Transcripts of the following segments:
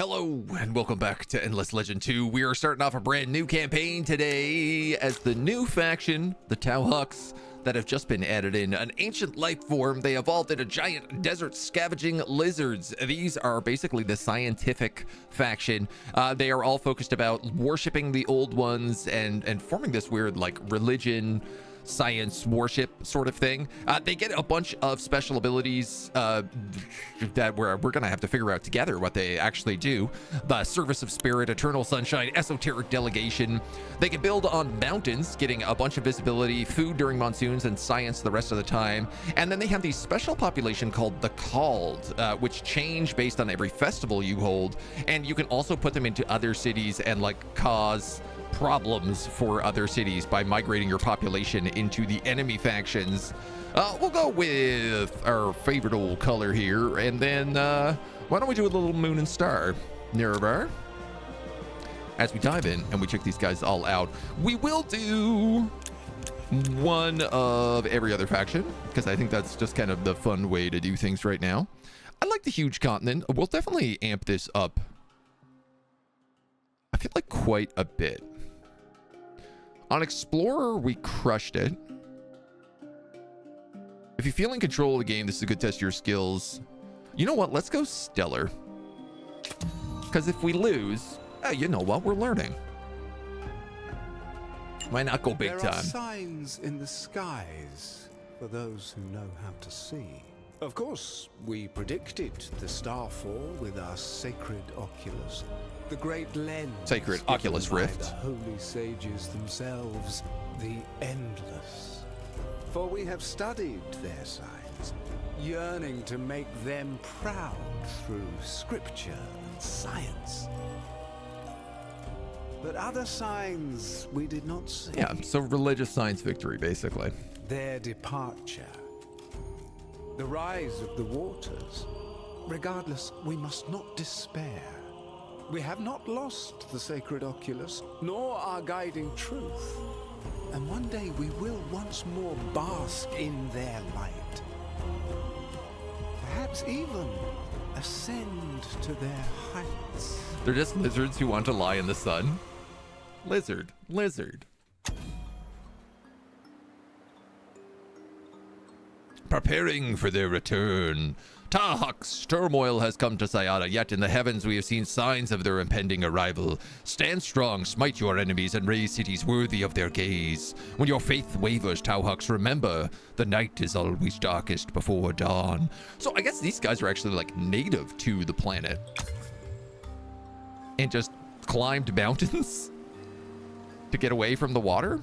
Hello and welcome back to Endless Legend 2. We are starting off a brand new campaign today as the new faction, the Tahuks, that have just been added in. An ancient life form, they evolved into giant desert scavenging lizards. These are basically the scientific faction. They are all focused about worshipping the old ones and forming this weird like religion, science worship sort of thing. They get a bunch of special abilities that we're gonna have to figure out together what they actually do. The Service of Spirit, Eternal Sunshine, Esoteric Delegation. They can build on mountains, getting a bunch of visibility, food during monsoons, and science the rest of the time. And then they have these special population called the Called, which change based on every festival you hold. And you can also put them into other cities and like cause problems for other cities by migrating your population into the enemy factions. We'll go with our favorite old color here, and then why don't we do a little moon and star nearby as we dive in and we check these guys all out. We will do one of every other faction because I think that's just kind of the fun way to do things right now. I like the huge continent. We'll definitely amp this up, I feel like, quite a bit. On Explorer, we crushed it. If you feel in control of the game, this is a good test of your skills. You know what? Let's go Stellar. Because if we lose, you know what? We're learning. Why not go big time? There are signs in the skies for those who know how to see. Of course, we predicted the starfall with our sacred oculus. The great lens Sacred Oculus given by Rift. the holy sages themselves, the endless. For we have studied their signs, yearning to make them proud through scripture and science. But other signs we did not see. Yeah, so religious science victory, basically. Their departure. The rise of the waters. Regardless, we must not despair. We have not lost the sacred oculus, nor our guiding truth. And one day we will once more bask in their light. Perhaps even ascend to their heights. They're just lizards who want to lie in the sun. Lizard. Preparing for their return. Tahuk's turmoil has come to Sayada, yet in the heavens we have seen signs of their impending arrival. Stand strong, smite your enemies, and raise cities worthy of their gaze. When your faith wavers, Tahuks, remember, the night is always darkest before dawn. So I guess these guys are actually like native to the planet. And just climbed mountains to get away from the water?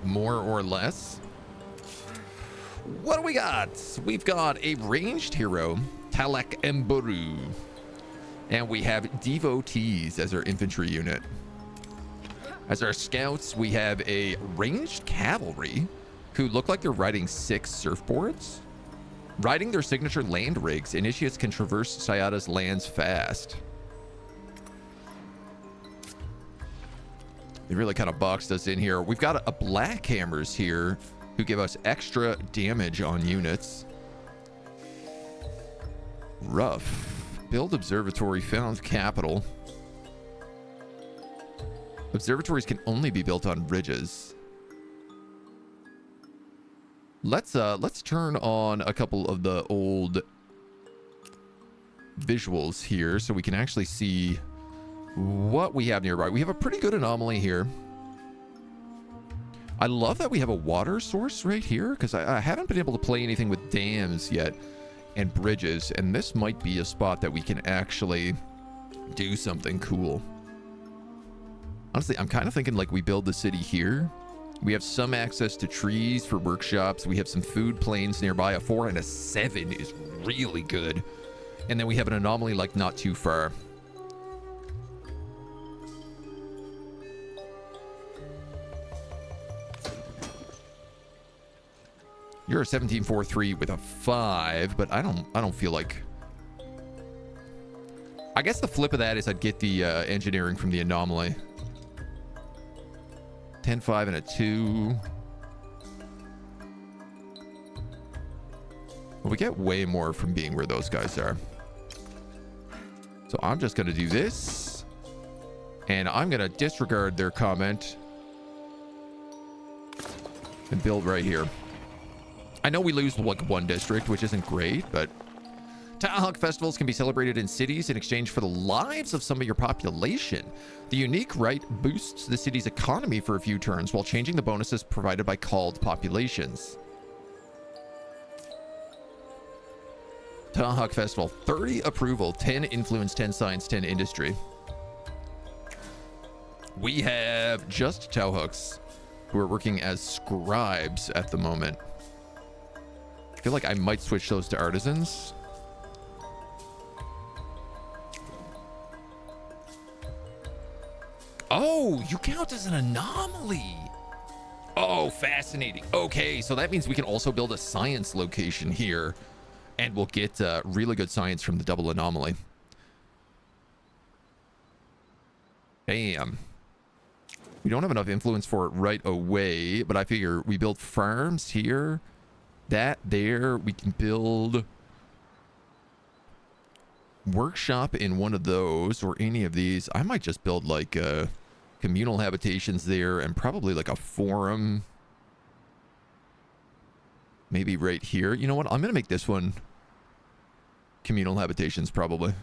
More or less. What do we got? We've got a ranged hero, Talek Mburu. And we have devotees as our infantry unit. As our scouts, we have a ranged cavalry who look like they're riding 6 surfboards. Riding their signature land rigs, initiates can traverse Sayada's lands fast. They really kind of boxed us in here. We've got a black hammers here who give us extra damage on units. Rough. Build observatory, found capital. Observatories can only be built on ridges. Let's turn on a couple of the old visuals here so we can actually see what we have nearby. We have a pretty good anomaly here. I love that we have a water source right here because I haven't been able to play anything with dams yet and bridges, and this might be a spot that we can actually do something cool. Honestly, I'm kind of thinking like we build the city here. We have some access to trees for workshops. We have some food plains nearby. A 4 and a 7 is really good. And then we have an anomaly like not too far. You're a 1743 with a 5, but I don't feel like. I guess the flip of that is I'd get the engineering from the anomaly. 10-5 and a 2. Well, we get way more from being where those guys are. So I'm just going to do this. And I'm going to disregard their comment. And build right here. I know we lose like one district, which isn't great, but Tahuk festivals can be celebrated in cities in exchange for the lives of some of your population. The unique right boosts the city's economy for a few turns while changing the bonuses provided by called populations. Tahuk festival, 30 approval, 10 influence, 10 science, 10 industry. We have just Tahuks who are working as scribes at the moment. I feel like I might switch those to artisans. Oh, you count as an anomaly. Oh, fascinating. Okay, so that means we can also build a science location here, and we'll get really good science from the double anomaly. Damn. We don't have enough influence for it right away, but I figure we build farms here. That there, we can build workshop in one of those or any of these. I might just build like communal habitations there and probably like a forum. Maybe right here. You know what? I'm going to make this one communal habitations probably.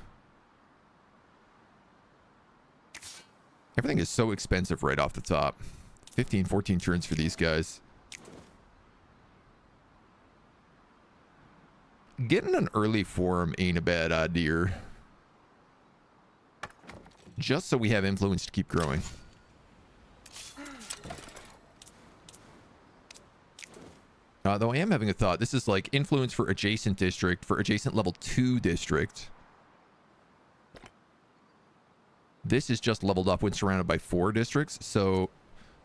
Everything is so expensive right off the top. 15, 14 turns for these guys. Getting an early forum ain't a bad idea. Just so we have influence to keep growing. Though I am having a thought. This is like influence for adjacent district, for adjacent level 2 district. This is just leveled up when surrounded by 4 districts, so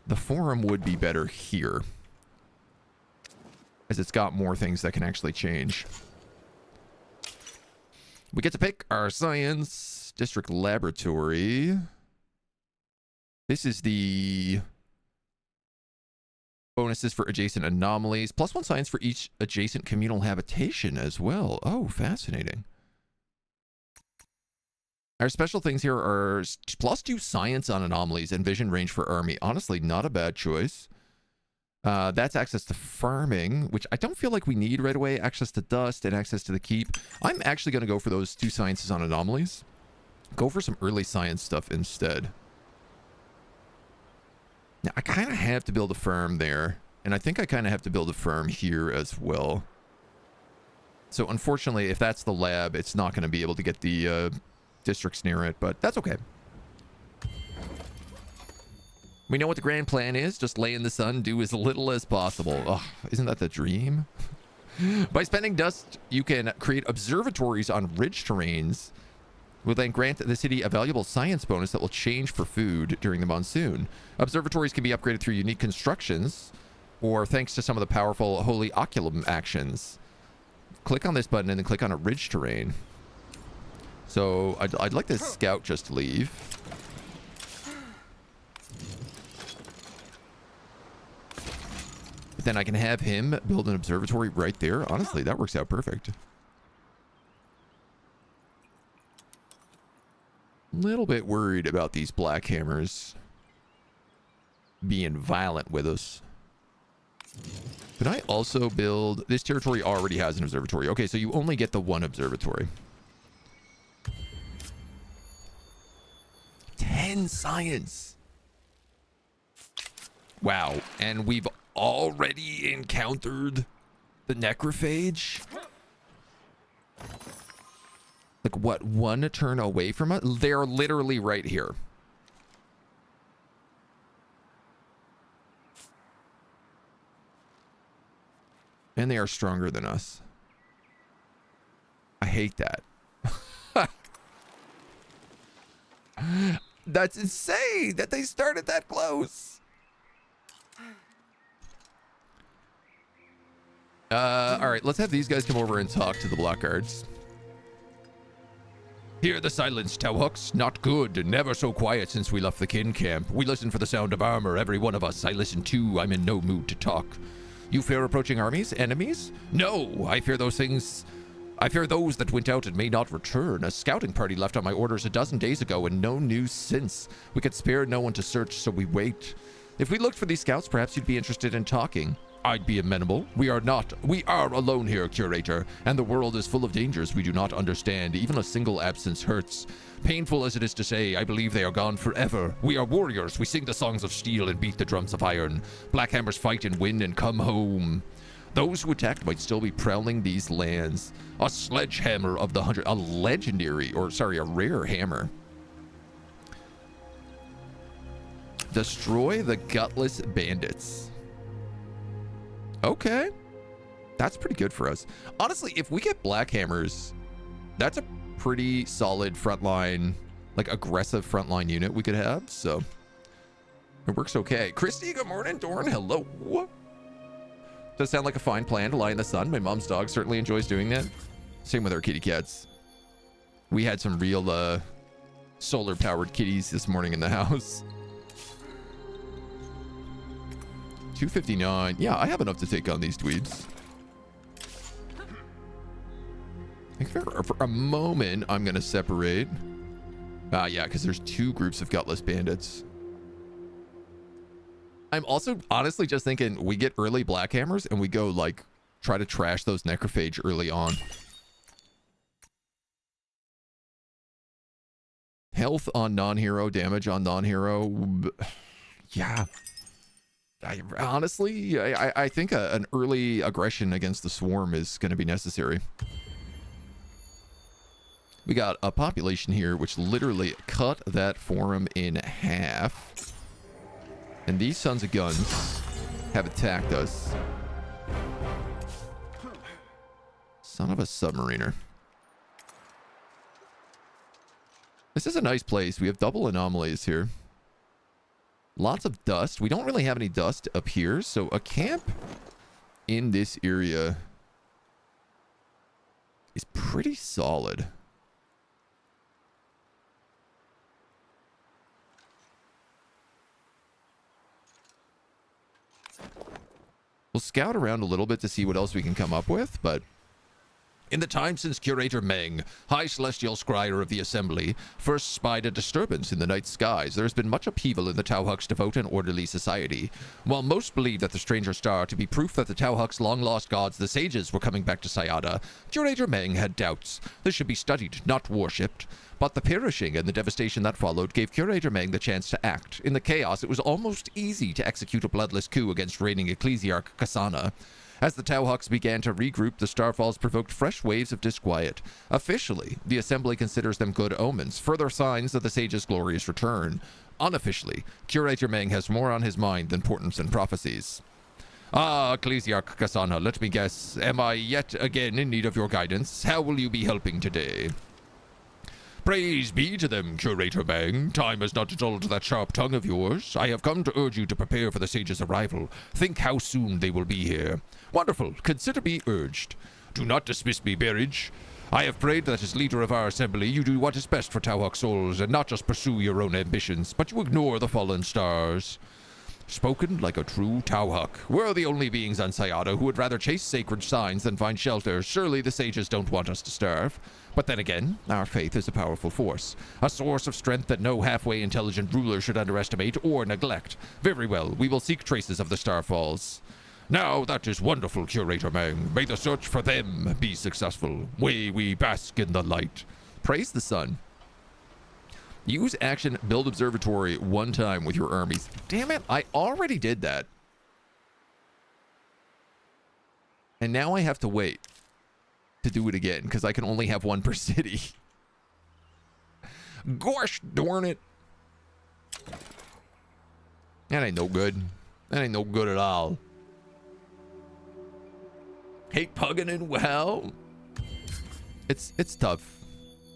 the forum would be better here. As it's got more things that can actually change. We get to pick our science district laboratory. This is the bonuses for adjacent anomalies. +1 science for each adjacent communal habitation as well. Oh, fascinating. Our special things here are +2 science on anomalies and vision range for army. Honestly, not a bad choice. That's access to farming, which I don't feel like we need right away. Access to dust and access to the keep. I'm actually going to go for those 2 sciences on anomalies. Go for some early science stuff instead. Now, I kind of have to build a farm there. And I think I kind of have to build a farm here as well. So, unfortunately, if that's the lab, it's not going to be able to get the districts near it. But that's okay. We know what the grand plan is. Just lay in the sun, do as little as possible. Ugh, isn't that the dream? By spending dust, you can create observatories on ridge terrains. Will then grant the city a valuable science bonus that will change for food during the monsoon. Observatories can be upgraded through unique constructions or thanks to some of the powerful Holy Oculum actions. Click on this button and then click on a ridge terrain. So I'd like this scout just to leave. But then I can have him build an observatory right there. Honestly, that works out perfect. Little bit worried about these black hammers being violent with us. Could I also build... This territory already has an observatory. Okay, so you only get the 1 observatory. 10 science. Wow. And we've already encountered the necrophage? Like, what, 1 turn away from us? They're literally right here. And they are stronger than us. I hate that. That's insane that they started that close. All right, let's have these guys come over and talk to the blackguards. Hear the silence, Tahuks. Not good. Never so quiet since we left the kin camp. We listen for the sound of armor, every one of us. I listen too. I'm in no mood to talk. You fear approaching armies? Enemies? No, I fear those things I fear those that went out and may not return. A scouting party left on my orders a dozen days ago and no news since. We could spare no one to search, so we wait. If we looked for these scouts, perhaps you'd be interested in talking. I'd be amenable. We are alone here, Curator, and the world is full of dangers we do not understand. Even a single absence hurts. Painful as it is to say, I believe they are gone forever. We are warriors. We sing the songs of steel and beat the drums of iron. Blackhammers fight and win and come home. Those who attacked might still be prowling these lands. A sledgehammer of the 100, a rare hammer. Destroy the gutless bandits. Okay. That's pretty good for us. Honestly, if we get black hammers, that's a pretty solid frontline, like aggressive frontline unit we could have. So it works okay. Christy, good morning. Dorn, hello. Does sound like a fine plan to lie in the sun. My mom's dog certainly enjoys doing that. Same with our kitty cats. We had some real solar powered kitties this morning in the house. 259. Yeah, I have enough to take on these dweebs. I think for a moment, I'm going to separate. Yeah, because there's two groups of gutless bandits. I'm also honestly just thinking we get early black hammers and we go like try to trash those necrophage early on. Health on non-hero, damage on non-hero. Yeah. Honestly, I think an early aggression against the swarm is going to be necessary. We got a population here which literally cut that forum in half. And these sons of guns have attacked us. Son of a submariner. This is a nice place. We have double anomalies here. Lots of dust. We don't really have any dust up here, so a camp in this area is pretty solid. We'll scout around a little bit to see what else we can come up with, but in the time since Curator Meng, High Celestial Scryer of the Assembly, first spied a disturbance in the night skies, there has been much upheaval in the Tahuk's devout and orderly society. While most believe that the stranger star to be proof that the Tahuk's long-lost gods, the sages, were coming back to Sayada, Curator Meng had doubts. This should be studied, not worshipped. But the perishing and the devastation that followed gave Curator Meng the chance to act. In the chaos, it was almost easy to execute a bloodless coup against reigning Ecclesiarch Kasana. As the Tahuks began to regroup, the starfalls provoked fresh waves of disquiet. Officially, the Assembly considers them good omens, further signs of the sage's glorious return. Unofficially, Curator Meng has more on his mind than portents and prophecies. Ah, Ecclesiarch Kasana, let me guess. Am I yet again in need of your guidance? How will you be helping today? Praise be to them, Curator Meng. Time has not dulled that sharp tongue of yours. I have come to urge you to prepare for the sage's arrival. Think how soon they will be here. Wonderful. Consider me urged. Do not dismiss me, Berridge. I have prayed that as leader of our assembly, you do what is best for Tahuk souls and not just pursue your own ambitions, but you ignore the fallen stars. Spoken like a true Tahuk. We're the only beings on Sayada who would rather chase sacred signs than find shelter. Surely the sages don't want us to starve. But then again, our faith is a powerful force, a source of strength that no halfway intelligent ruler should underestimate or neglect. Very well, we will seek traces of the starfalls. Now that is wonderful, Curator Meng. May the search for them be successful. May we bask in the light. Praise the sun. Use action build observatory one time with your armies. Damn it, I already did that. And now I have to wait to do it again because I can only have one per city. Gosh darn it. That ain't no good. That ain't no good at all. Hate pugging and well. It's tough.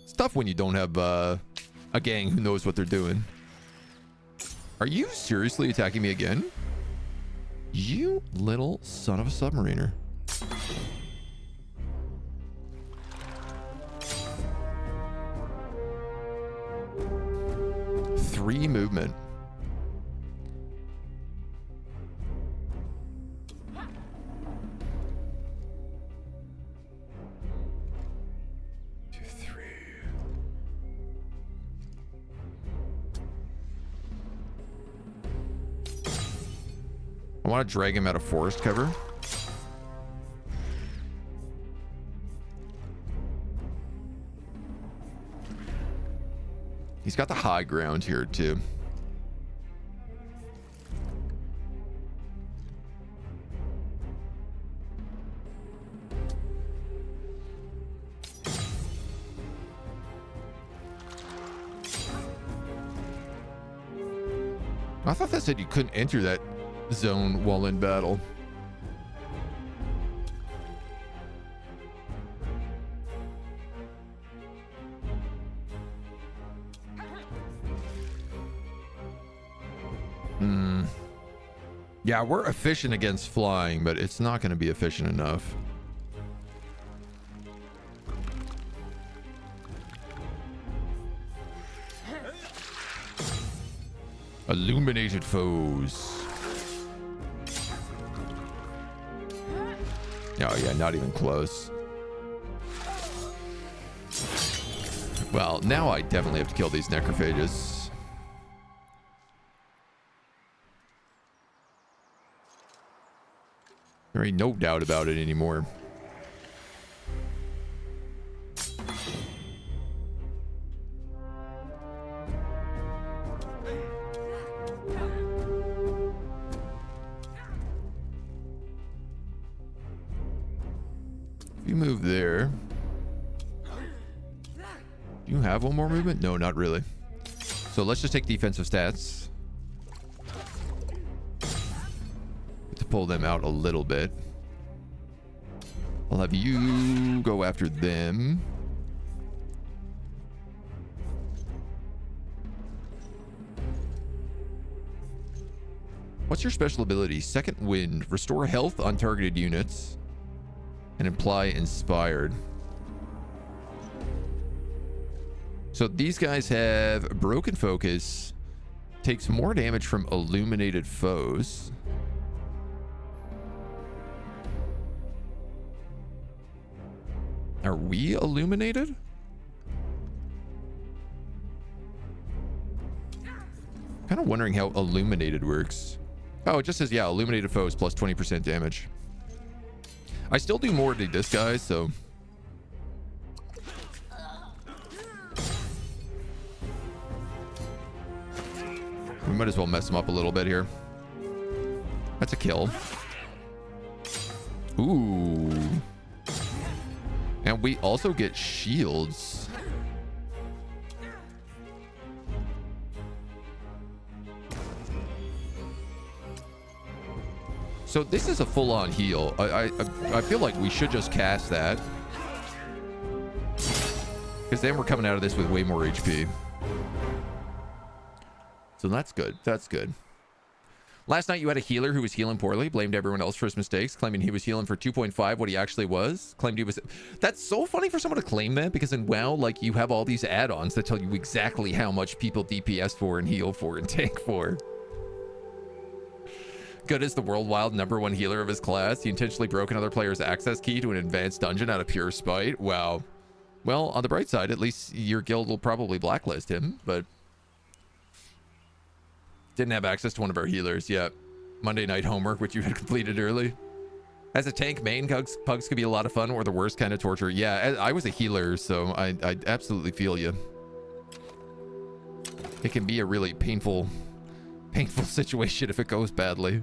It's tough when you don't have a gang who knows what they're doing. Are you seriously attacking me again? You little son of a submariner. Three movement. I want to drag him out of forest cover. He's got the high ground here too. I thought that said you couldn't enter that zone while in battle. Yeah, we're efficient against flying, but it's not going to be efficient enough. Illuminated foes. Oh yeah, not even close. Well, now I definitely have to kill these necrophages. There ain't no doubt about it anymore. If you move there, do you have one more movement? No, not really. So let's just take defensive stats. Pull them out a little bit. I'll have you go after them. What's your special ability? Second wind. Restore health on targeted units and imply inspired. So these guys have broken focus, takes more damage from illuminated foes. Are we illuminated? Kind of wondering how illuminated works. Oh, it just says, yeah, illuminated foes plus 20% damage. I still do more to this guy, so... we might as well mess him up a little bit here. That's a kill. Ooh. And we also get shields. So this is a full-on heal. I feel like we should just cast that. Because then we're coming out of this with way more HP. So that's good. That's good. Last night you had a healer who was healing poorly, blamed everyone else for his mistakes, claiming he was healing for 2.5 what he actually was, claimed he was... That's so funny for someone to claim that, because in WoW, like, you have all these add-ons that tell you exactly how much people DPS for and heal for and tank for. Good as the worldwide #1 healer of his class, he intentionally broke another player's access key to an advanced dungeon out of pure spite. Wow. Well, on the bright side, at least your guild will probably blacklist him, but... didn't have access to one of our healers yet. Monday night homework, which you had completed early. As a tank main, pugs could be a lot of fun or the worst kind of torture. Yeah, I was a healer, so I absolutely feel you. It can be a really painful situation if it goes badly.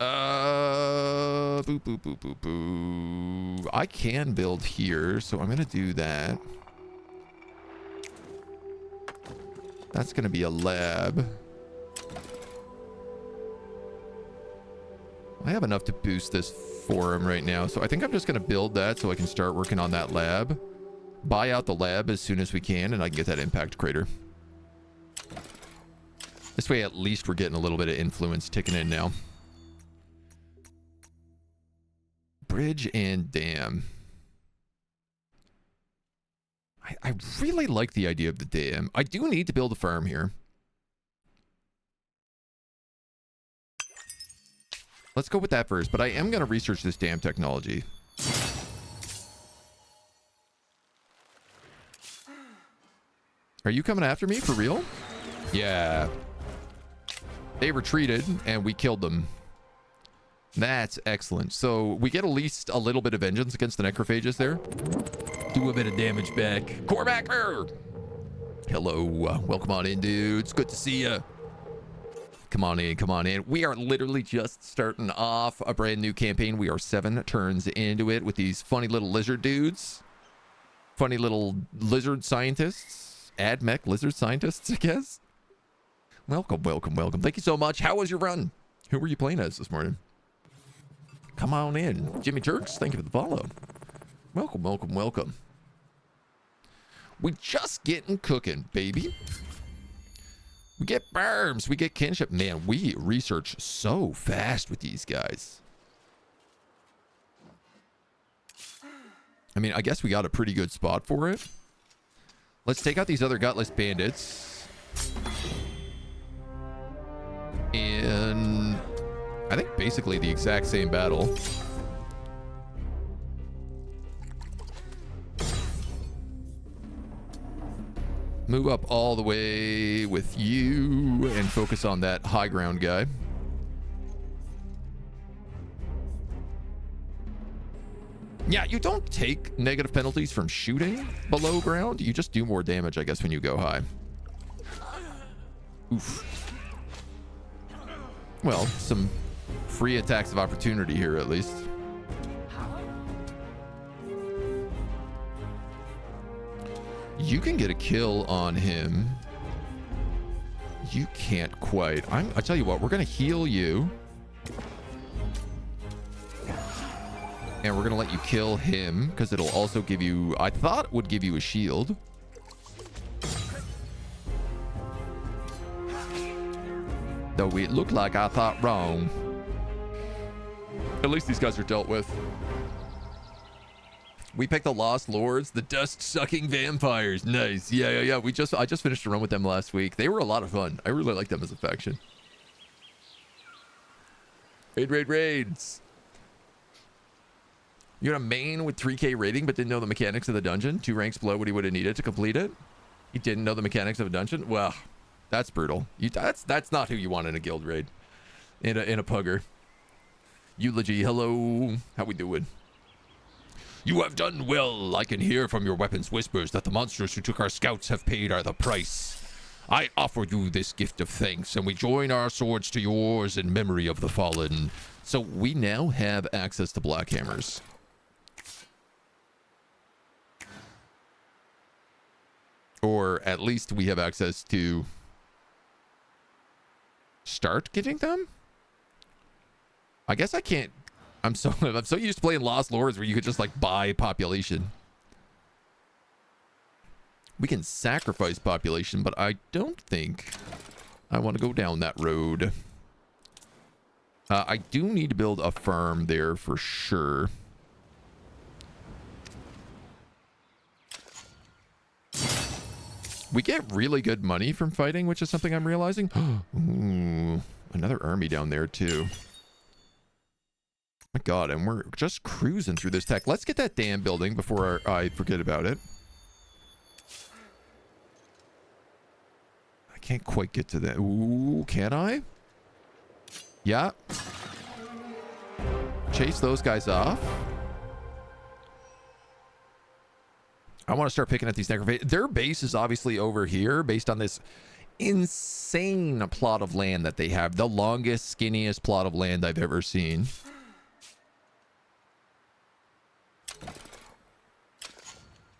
Boop, boop, boop, boop, boop. I can build here, so I'm gonna do that. That's going to be a lab. I have enough to boost this forum right now, so I think I'm just going to build that so I can start working on that lab. Buy out the lab as soon as we can, and I can get that impact crater. This way, at least we're getting a little bit of influence ticking in now. Bridge and dam. I really like the idea of the dam. I do need to build a farm here. Let's go with that first, but I am going to research this dam technology. Are you coming after me for real? Yeah. They retreated, and we killed them. That's excellent. So we get at least a little bit of vengeance against the necrophages there. Do a bit of damage back. Corbacker! Hello. Welcome on in, dudes. Good to see ya. Come on in. Come on in. We are literally just starting off a brand new campaign. We are 7 turns into it with these funny little lizard dudes. Funny little lizard scientists. AdMech lizard scientists, I guess. Welcome, welcome, welcome. Thank you so much. How was your run? Who were you playing as this morning? Come on in. Jimmy Turks, thank you for the follow. Welcome, welcome, welcome. We just getting cooking, baby. We get berms, we get kinship. Man, we research so fast with these guys. I mean, I guess we got a pretty good spot for it. Let's take out these other gutless bandits. And I think basically the exact same battle. Move up all the way with you and focus on that high ground guy. Yeah, you don't take negative penalties from shooting below ground. You just do more damage, I guess, when you go high. Oof. Well, some free attacks of opportunity here, at least. You can get a kill on him. You can't quite. I tell you what, we're going to heal you. And we're going to let you kill him, because it'll also give you... I thought it would give you a shield. Though it looked like I thought wrong. At least these guys are dealt with. We picked the Lost Lords, the dust-sucking vampires. Nice. Yeah. I just finished a run with them last week. They were a lot of fun. I really like them as a faction. Raids. You got a main with 3k rating, but didn't know the mechanics of the dungeon. 2 ranks below what he would have needed to complete it. He didn't know the mechanics of a dungeon. Well, that's brutal. That's not who you want in a guild raid. In a pugger. Eulogy. Hello. How we doing? You have done well. I can hear from your weapons whispers that the monsters who took our scouts have paid the price. I offer you this gift of thanks, and we join our swords to yours in memory of the fallen. So we now have access to black hammers. Or at least we have access to start getting them? I guess I can't. I'm so used to playing Lost Lords where you could just like buy population. We can sacrifice population, but I don't think I want to go down that road. I do need to build a farm there for sure. We get really good money from fighting, which is something I'm realizing. Ooh, another army down there too. My God, and we're just cruising through this tech. Let's get that dam building before I forget about it. I can't quite get to that. Ooh, can I? Yeah. Chase those guys off. I want to start picking at these necrophages. Their base is obviously over here based on this insane plot of land that they have. The longest, skinniest plot of land I've ever seen.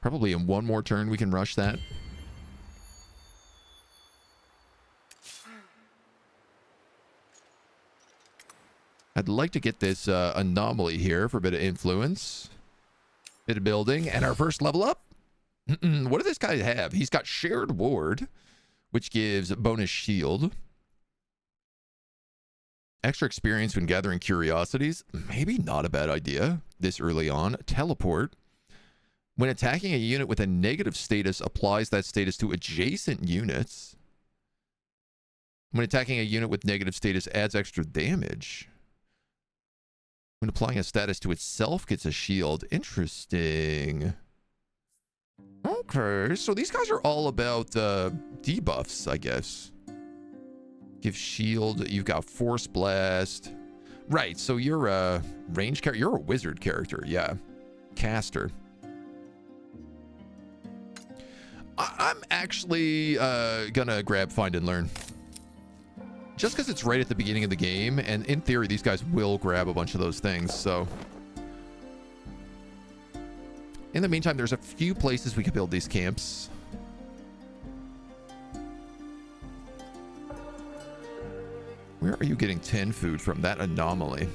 Probably in one more turn we can rush that. I'd like to get this anomaly here for a bit of influence. Bit of building. And our first level up. What does this guy have? He's got shared ward, which gives bonus shield. Extra experience when gathering curiosities. Maybe not a bad idea this early on. Teleport. When attacking a unit with a negative status, applies that status to adjacent units. When attacking a unit with negative status, adds extra damage. When applying a status to itself, gets a shield. Interesting. Okay, so these guys are all about debuffs, I guess. Give shield. You've got force blast. Right, so you're a range character. You're a wizard character, yeah. Caster. I'm actually gonna grab Find and Learn. Just because it's right at the beginning of the game, and in theory, these guys will grab a bunch of those things, so. In the meantime, there's a few places we could build these camps. Where are you getting 10 food from? That anomaly.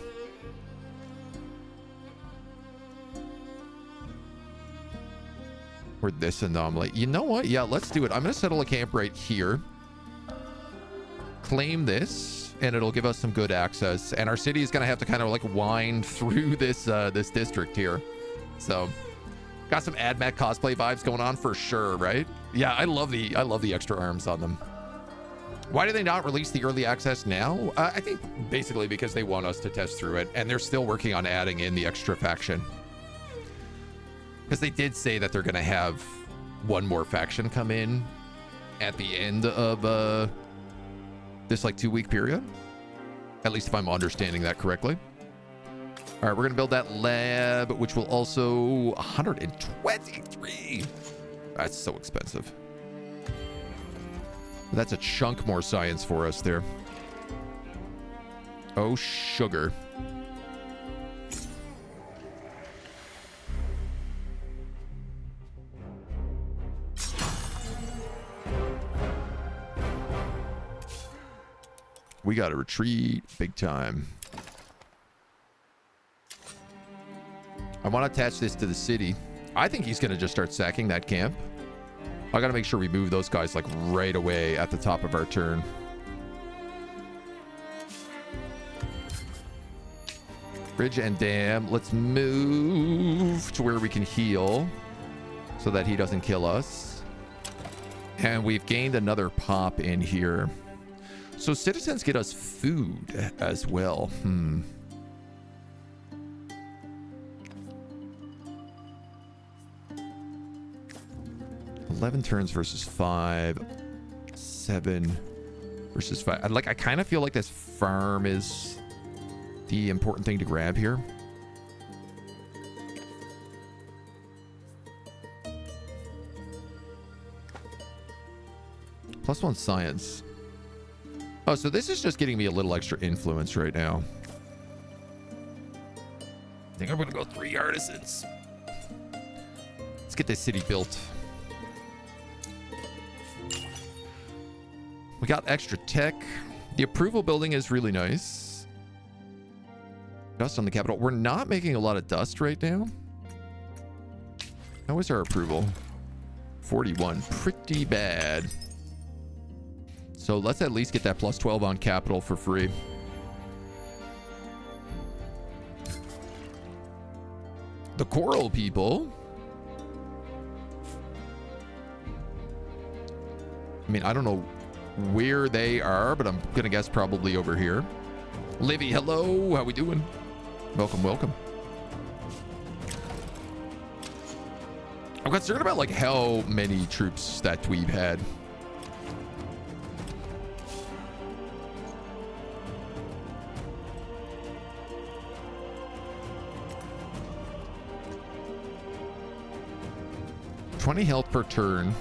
Or this anomaly. You know what? Yeah, let's do it. I'm going to settle a camp right here. Claim this, and it'll give us some good access. And our city is going to have to kind of like wind through this this district here. So, got some AdMac cosplay vibes going on for sure, right? Yeah, I love the extra arms on them. Why do they not release the early access now? I think basically because they want us to test through it, and they're still working on adding in the extra faction. Because they did say that they're going to have one more faction come in at the end of this like 2-week period. At least if I'm understanding that correctly. All right, we're going to build that lab, which will also 123. That's so expensive. That's a chunk more science for us there. Oh, sugar. We got to retreat big time. I want to attach this to the city. I think he's going to just start sacking that camp. I got to make sure we move those guys like right away at the top of our turn. Bridge and dam. Let's move to where we can heal so that he doesn't kill us. And we've gained another pop in here. So citizens get us food as well. 11 turns versus 5. 7 versus 5. I kind of feel like this farm is the important thing to grab here. +1 science. Oh, so this is just getting me a little extra influence right now. I think I'm gonna go 3 artisans. Let's get this city built. We got extra tech. The approval building is really nice. Dust on the capital. We're not making a lot of dust right now. How is our approval? 41. Pretty bad. So let's at least get that +12 on capital for free. The coral people. I mean, I don't know where they are, but I'm gonna guess probably over here. Livy, hello. How we doing? Welcome, welcome. I'm concerned about like how many troops that we've had. $20 health per turn.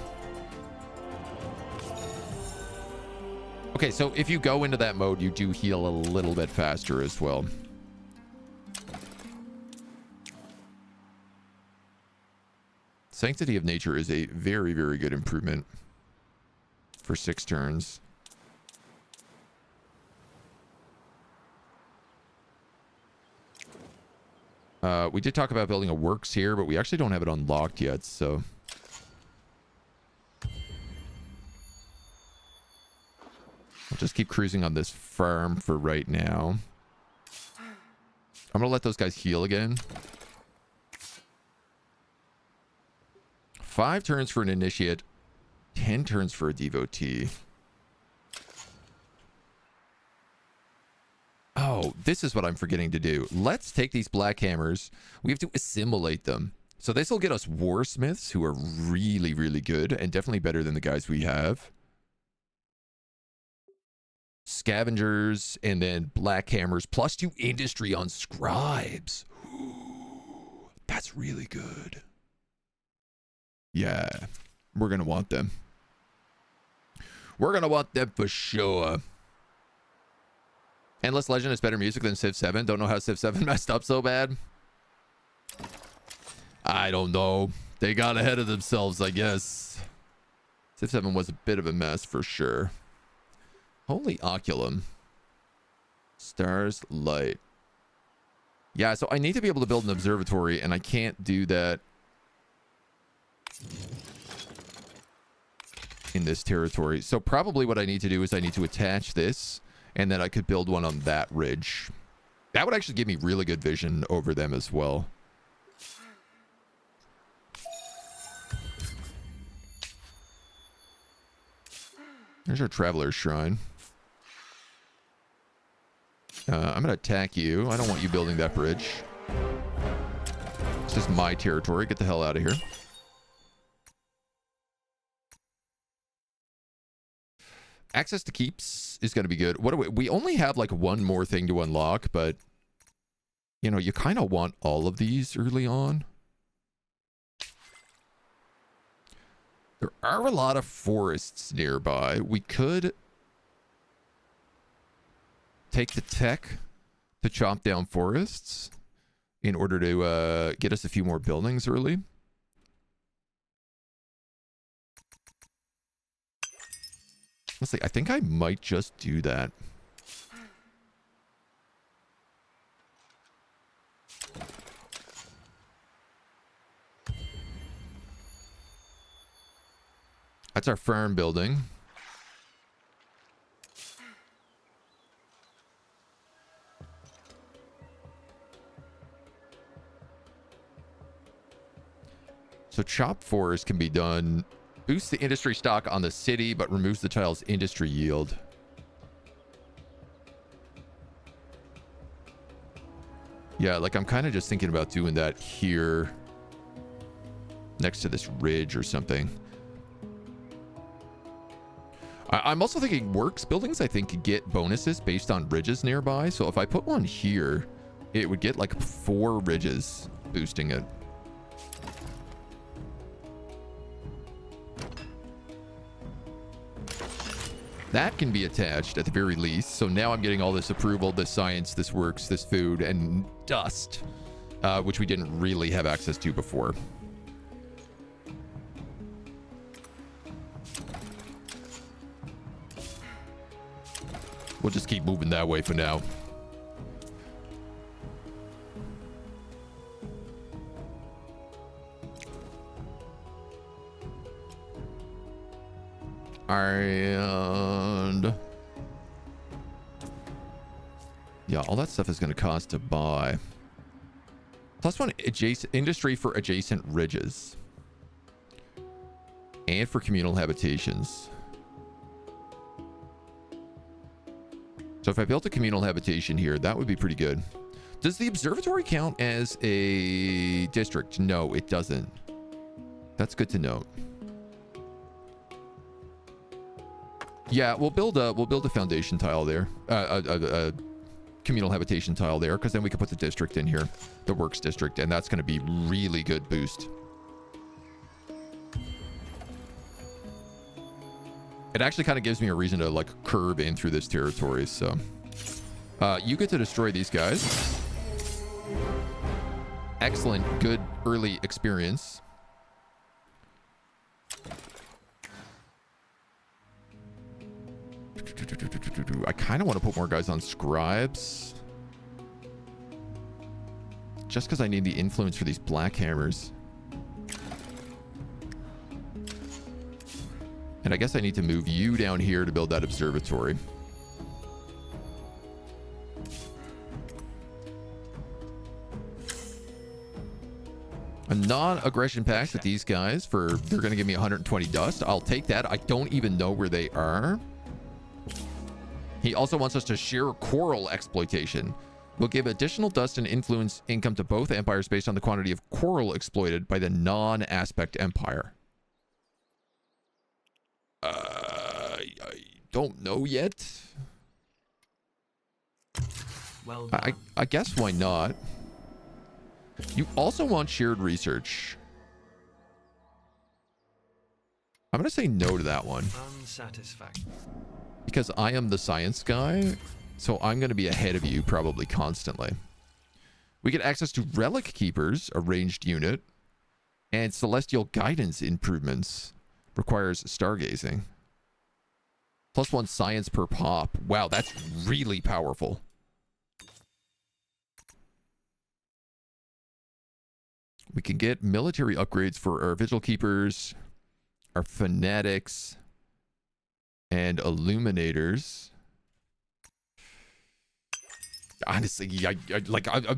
Okay, so if you go into that mode, you do heal a little bit faster as well. Sanctity of Nature is a very, very good improvement for 6 turns. We did talk about building a works here, but we actually don't have it unlocked yet, so... I'll just keep cruising on this farm for right now. I'm gonna let those guys heal again. 5 turns for an initiate, 10 turns for a devotee. Oh, this is what I'm forgetting to do. Let's take these black hammers. We have to assimilate them. So this will get us warsmiths who are really, really good and definitely better than the guys we have. scavengers, and then black hammers, +2 industry on scribes. Ooh, that's really good. Yeah, we're going to want them. We're going to want them for sure. Endless Legend is better music than Civ 7. Don't know how Civ 7 messed up so bad. I don't know. They got ahead of themselves, I guess. Civ 7 was a bit of a mess for sure. Holy Oculum. Stars, light. Yeah, so I need to be able to build an observatory, and I can't do that in this territory. So probably what I need to do is I need to attach this, and then I could build one on that ridge. That would actually give me really good vision over them as well. There's our Traveler's Shrine. I'm going to attack you. I don't want you building that bridge. This is my territory. Get the hell out of here. Access to keeps is going to be good. What do we only have like one more thing to unlock, but you know, you kind of want all of these early on. There are a lot of forests nearby. We could take the tech to chop down forests in order to get us a few more buildings early. Let's see, I think I might just do that. That's our farm building. So chop forest can be done. Boosts the industry stock on the city, but removes the tile's industry yield. Yeah, like I'm kind of just thinking about doing that here next to this ridge or something. I'm also thinking works buildings, I think, get bonuses based on ridges nearby. So if I put one here, it would get like 4 ridges boosting it. That can be attached at the very least. So now I'm getting all this approval, this science, this works, this food, and dust, which we didn't really have access to before. We'll just keep moving that way for now. And yeah, all that stuff is going to cost to buy. +1 adjacent industry for adjacent ridges and for communal habitations. So if I built a communal habitation here, that would be pretty good. Does the observatory count as a district? No, it doesn't. That's good to note. Yeah, we'll build a foundation tile there, a communal habitation tile there, because then we can put the district in here, the works district, and that's going to be really good boost. It actually kind of gives me a reason to like curve in through this territory. So you get to destroy these guys. Excellent, good early experience. I kind of want to put more guys on scribes, just because I need the influence for these black hammers. And I guess I need to move you down here to build that observatory. A non-aggression pact with these guys for, they're going to give me 120 dust. I'll take that. I don't even know where they are. He also wants us to share coral exploitation. We'll give additional dust and influence income to both empires based on the quantity of coral exploited by the non-aspect empire. I don't know yet. Well done. I guess why not? You also want shared research. I'm going to say no to that one. Unsatisfactory. Because I am the science guy, so I'm going to be ahead of you probably constantly. We get access to Relic Keepers, a ranged unit, and Celestial Guidance improvements. Requires stargazing. +1 science per pop. Wow, that's really powerful. We can get military upgrades for our Vigil Keepers, our Fanatics, and Illuminators. Honestly,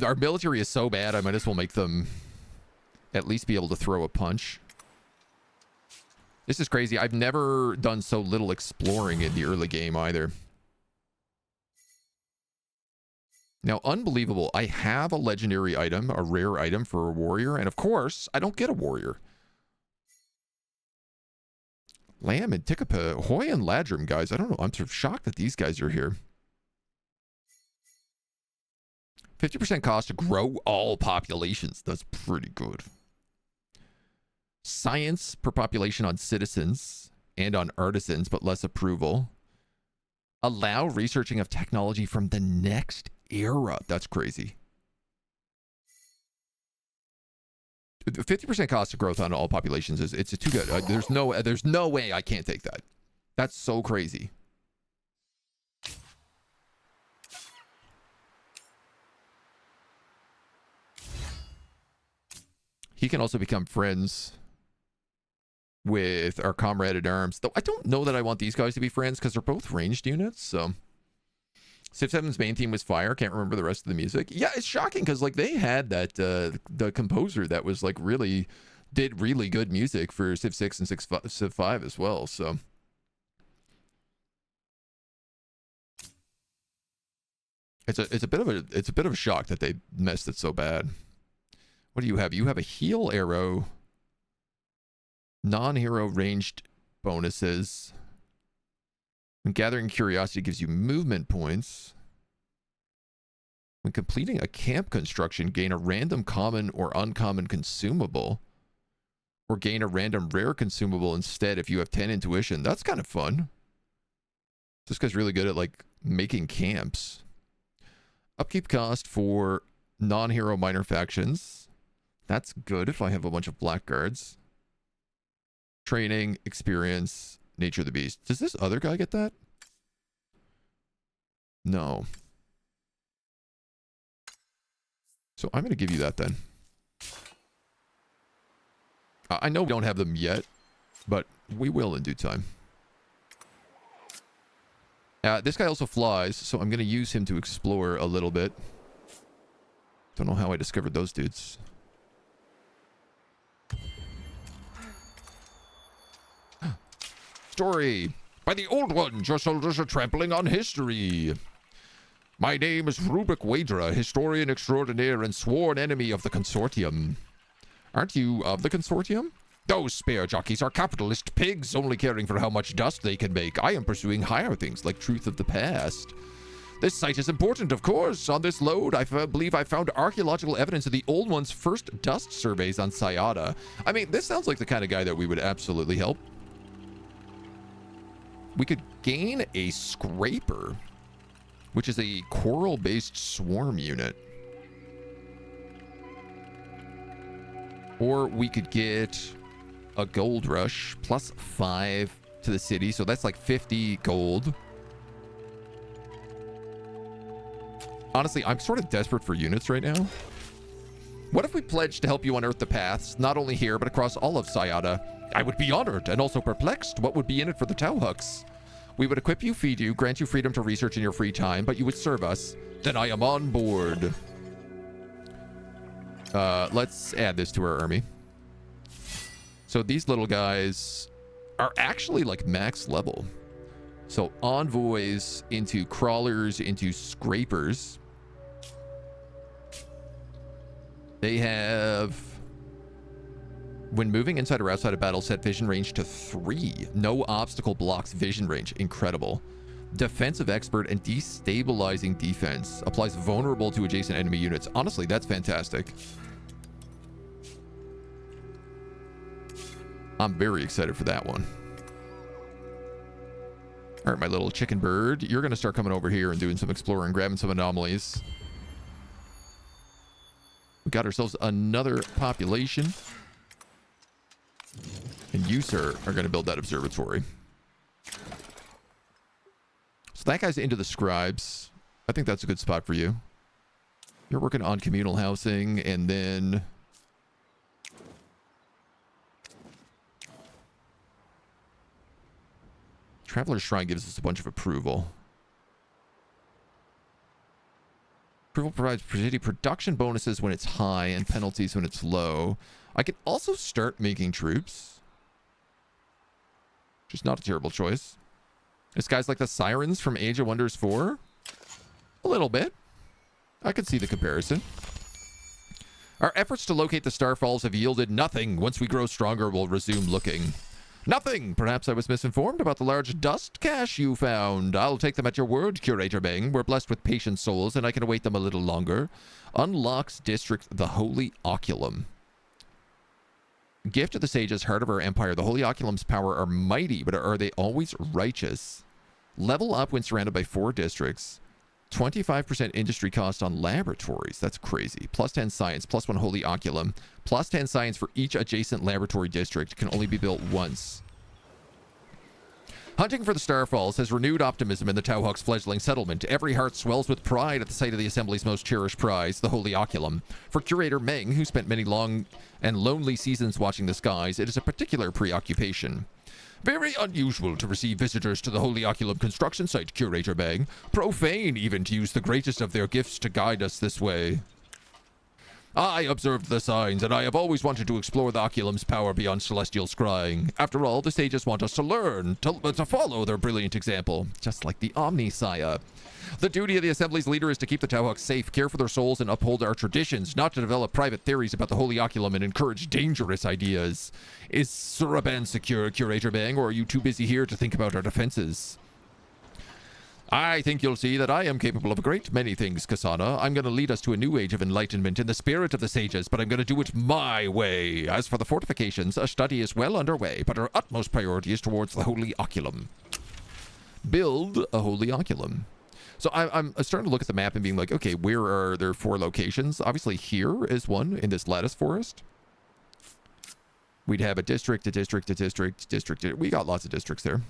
our military is so bad, I might as well make them at least be able to throw a punch. This is crazy. I've never done so little exploring in the early game either. Now, unbelievable. I have a legendary item, a rare item for a warrior, and of course, I don't get a warrior. Lamb and Tikapa, Hoy and Ladrim, guys. I don't know. I'm sort of shocked that these guys are here. 50% cost to grow all populations. That's pretty good. Science per population on citizens and on artisans, but less approval. Allow researching of technology from the next era. That's crazy. 50% cost of growth on all populations is it's too good. There's no way I can't take that. That's so crazy. He can also become friends with our comrade at arms. Though I don't know that I want these guys to be friends because they're both ranged units. So Civ 7's main theme was fire. Can't remember the rest of the music. Yeah, it's shocking because like they had that the composer that was like did really good music for Civ 6 and Civ 5 as well. So it's a bit of a shock that they messed it so bad. What do you have? You have a heal arrow, non-hero ranged bonuses. When gathering curiosity gives you movement points. When completing a camp construction, gain a random common or uncommon consumable. Or gain a random rare consumable instead if you have 10 intuition. That's kind of fun. This guy's really good at like making camps. Upkeep cost for non-hero minor factions. That's good if I have a bunch of blackguards. Training, experience, nature of the beast. Does this other guy get that? No. So I'm going to give you that then. I know we don't have them yet, but we will in due time. This guy also flies, so I'm going to use him to explore a little bit. Don't know how I discovered those dudes. Story. By the old ones, your soldiers are trampling on history. My name is Rubik Waidra, historian extraordinaire and sworn enemy of the consortium. Aren't you of the consortium? Those spear jockeys are capitalist pigs, only caring for how much dust they can make. I am pursuing higher things like truth of the past. This site is important, of course. On this load, I believe I found archaeological evidence of the old one's first dust surveys on Sayada. I mean, this sounds like the kind of guy that we would absolutely help. We could gain a scraper, which is a coral-based swarm unit. Or we could get a gold rush +5 to the city. So that's like 50 gold. Honestly, I'm sort of desperate for units right now. What if we pledged to help you unearth the paths, not only here, but across all of Sayada? I would be honored and also perplexed. What would be in it for the Tahuks? We would equip you, feed you, grant you freedom to research in your free time, but you would serve us. Then I am on board. Let's add this to our army. So these little guys are actually like max level. So envoys into crawlers into scrapers. They have, when moving inside or outside of battle, set vision range to 3. No obstacle blocks vision range. Incredible. Defensive expert and destabilizing defense. Applies vulnerable to adjacent enemy units. Honestly, that's fantastic. I'm very excited for that one. All right, my little chicken bird, you're going to start coming over here and doing some exploring, grabbing some anomalies. We got ourselves another population. And you, sir, are going to build that observatory. So that guy's into the scribes. I think that's a good spot for you. You're working on communal housing, and then... Traveler's Shrine gives us a bunch of approval. Approval provides city production bonuses when it's high and penalties when it's low. I can also start making troops. Which is not a terrible choice. This guy's like the Sirens from Age of Wonders 4. A little bit. I could see the comparison. Our efforts to locate the Starfalls have yielded nothing. Once we grow stronger, we'll resume looking. Nothing! Perhaps I was misinformed about the large dust cache you found. I'll take them at your word, Curator Bang. We're blessed with patient souls, and I can await them a little longer. Unlocks District the Holy Oculum. Gift of the Sages, heart of our empire. The Holy Oculum's power are mighty, but are they always righteous? Level up when surrounded by 4 districts. 25% industry cost on laboratories. That's crazy. Plus 10 science, plus 1 Holy Oculum. Plus 10 science for each adjacent laboratory district. Can only be built once. Hunting for the Starfalls has renewed optimism in the Tahuk's fledgling settlement. Every heart swells with pride at the sight of the Assembly's most cherished prize, the Holy Oculum. For Curator Meng, who spent many long and lonely seasons watching the skies, it is a particular preoccupation. Very unusual to receive visitors to the Holy Oculum construction site, Curator Meng. Profane even to use the greatest of their gifts to guide us this way. I observed the signs, and I have always wanted to explore the Oculum's power beyond celestial scrying. After all, the sages want us to learn, to follow their brilliant example, just like the Omnisaya. The duty of the Assembly's leader is to keep the Tahuk safe, care for their souls, and uphold our traditions, not to develop private theories about the Holy Oculum and encourage dangerous ideas. Is Suraban secure, Curator Bang, or are you too busy here to think about our defenses? I think you'll see that I am capable of a great many things, Kasana. I'm going to lead us to a new age of enlightenment in the spirit of the sages, but I'm going to do it my way. As for the fortifications, a study is well underway, but our utmost priority is towards the Holy Oculum. Build a Holy Oculum. So I'm starting to look at the map and being like, okay, where are there 4 locations? Obviously here is one in this lattice forest. We'd have a district, a district, a district, district. We got lots of districts there.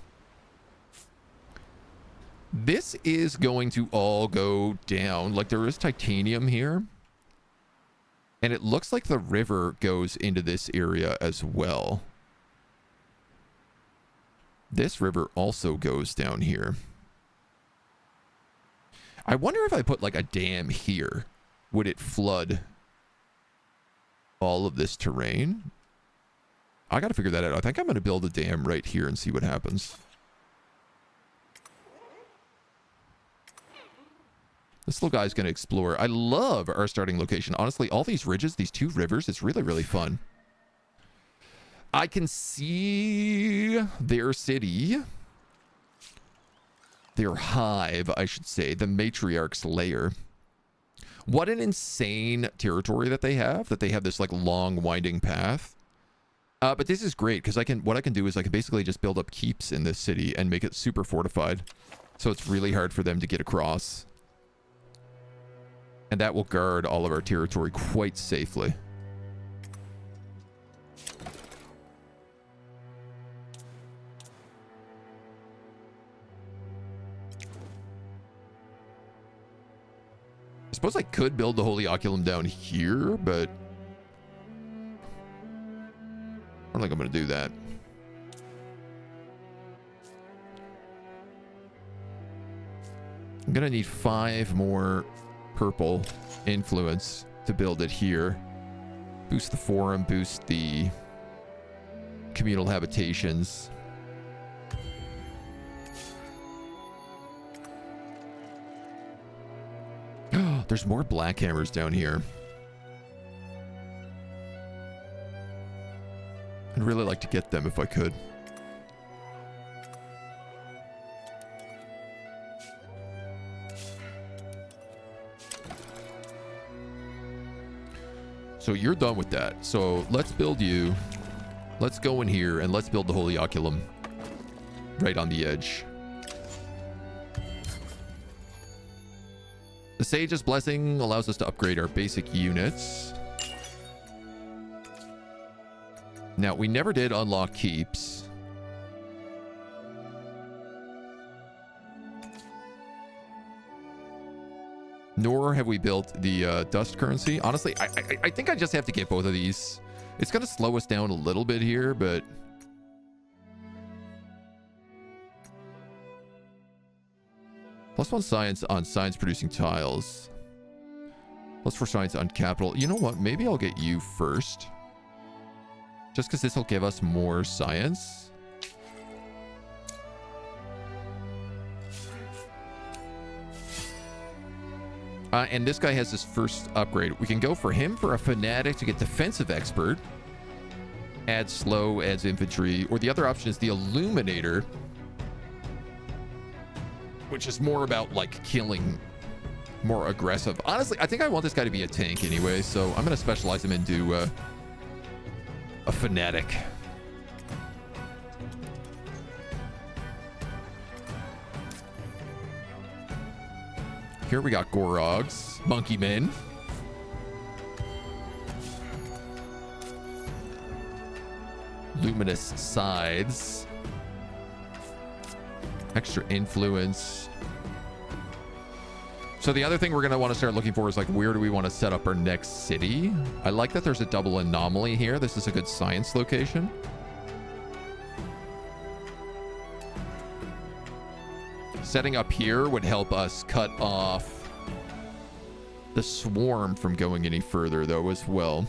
This is going to all go down. Like, there is titanium here. And it looks like the river goes into this area as well. This river also goes down here. I wonder if I put, like, a dam here. Would it flood all of this terrain? I gotta figure that out. I think I'm going to build a dam right here and see what happens. This little guy's going to explore. I love our starting location. Honestly, all these ridges, these 2 rivers, it's really, really fun. I can see their city. Their hive, I should say. The matriarch's lair. What an insane territory that they have. That they have this, like, long, winding path. But this is great, because what I can do is I can basically just build up keeps in this city and make it super fortified. So it's really hard for them to get across. And that will guard all of our territory quite safely. I suppose I could build the Holy Oculum down here, but I don't think I'm going to do that. I'm going to need 5 more purple influence to build it here. Boost the forum, boost the communal habitations. There's more black hammers down here. I'd really like to get them if I could. So you're done with that. So let's build you. Let's go in here and let's build the Holy Oculum right on the edge. The Sage's Blessing allows us to upgrade our basic units. Now, we never did unlock keeps. Nor have we built the dust currency. Honestly, I think I just have to get both of these. It's going to slow us down a little bit here, but... +1 science on science producing tiles. +4 science on capital. You know what? Maybe I'll get you first. Just because this will give us more science. And this guy has his first upgrade. We can go for him for a fanatic to get defensive expert. Adds slow, adds infantry. Or the other option is the illuminator, which is more about like killing, more aggressive. Honestly, I think I want this guy to be a tank anyway, so I'm going to specialize him into a fanatic. Here we got Gorogs, monkey men. Luminous sides. Extra influence. So the other thing we're going to want to start looking for is like, where do we want to set up our next city? I like that there's a double anomaly here. This is a good science location. Setting up here would help us cut off the swarm from going any further though as well.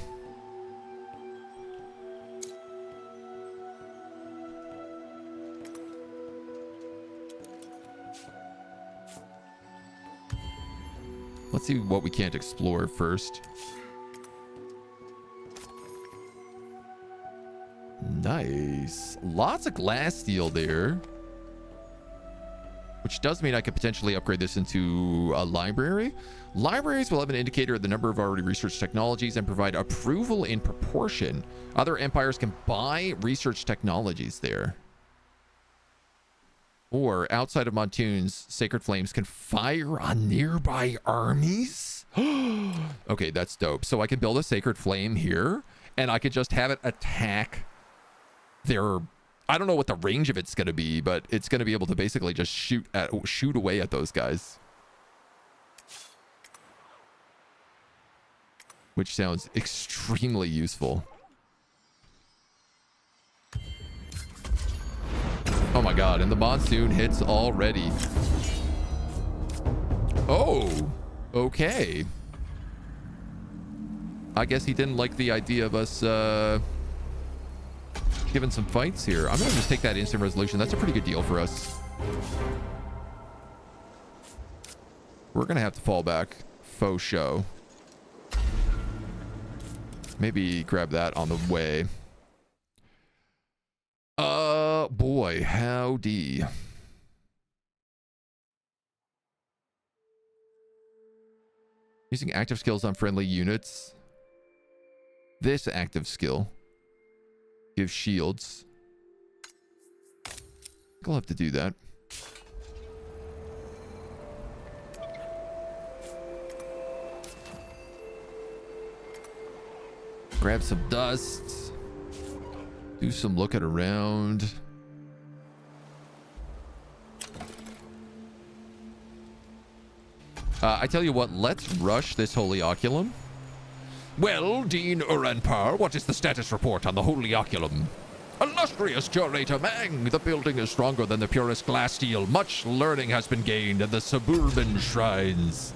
Let's see what we can't explore first. Nice. Lots of glass steel there. Which does mean I could potentially upgrade this into a library. Libraries will have an indicator of the number of already researched technologies and provide approval in proportion. Other empires can buy research technologies there. Or outside of Monsoon's, Sacred Flames can fire on nearby armies. Okay, that's dope. So I can build a Sacred Flame here, and I could just have it attack their... I don't know what the range of it's going to be, but it's going to be able to basically just shoot away at those guys. Which sounds extremely useful. Oh my god, and the Monsoon hits already. Oh, okay. I guess he didn't like the idea of us giving some fights here. I'm gonna just take that instant resolution. That's a pretty good deal for us. We're gonna have to fall back. Faux show. Maybe grab that on the way. Boy, howdy. Using active skills on friendly units. This active skill gives shields. I think I'll have to do that. Grab some dust. Do some looking around. I tell you what, let's rush this Holy Oculum. Well, Dean Uranpar, what is the status report on the Holy Oculum? Illustrious Curator Mang, the building is stronger than the purest glass steel. Much learning has been gained in the suburban shrines.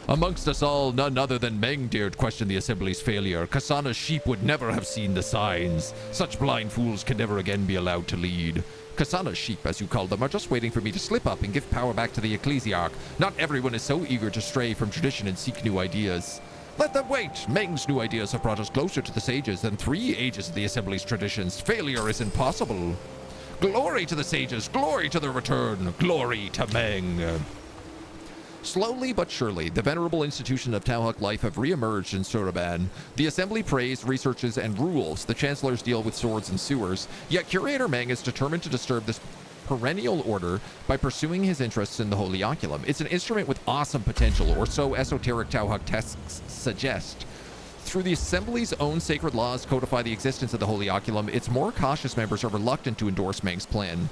Amongst us all, none other than Meng dared question the Assembly's failure. Kasana's sheep would never have seen the signs. Such blind fools can never again be allowed to lead. Kasana's sheep, as you call them, are just waiting for me to slip up and give power back to the Ecclesiarch. Not everyone is so eager to stray from tradition and seek new ideas. Let them wait. Meng's new ideas have brought us closer to the sages than 3 ages of the Assembly's traditions. Failure is impossible. Glory to the sages. Glory to their return. Glory to Meng. Slowly but surely, the venerable institution of Tahuk life have re-emerged in Soroban. The assembly prays, researches, and rules. The chancellors deal with swords and sewers. Yet Curator Meng is determined to disturb this perennial order by pursuing his interests in the Holy Oculum. It's an instrument with awesome potential, or so esoteric Tahuk texts suggest. Through the Assembly's own sacred laws codify the existence of the Holy Oculum, its more cautious members are reluctant to endorse Meng's plan.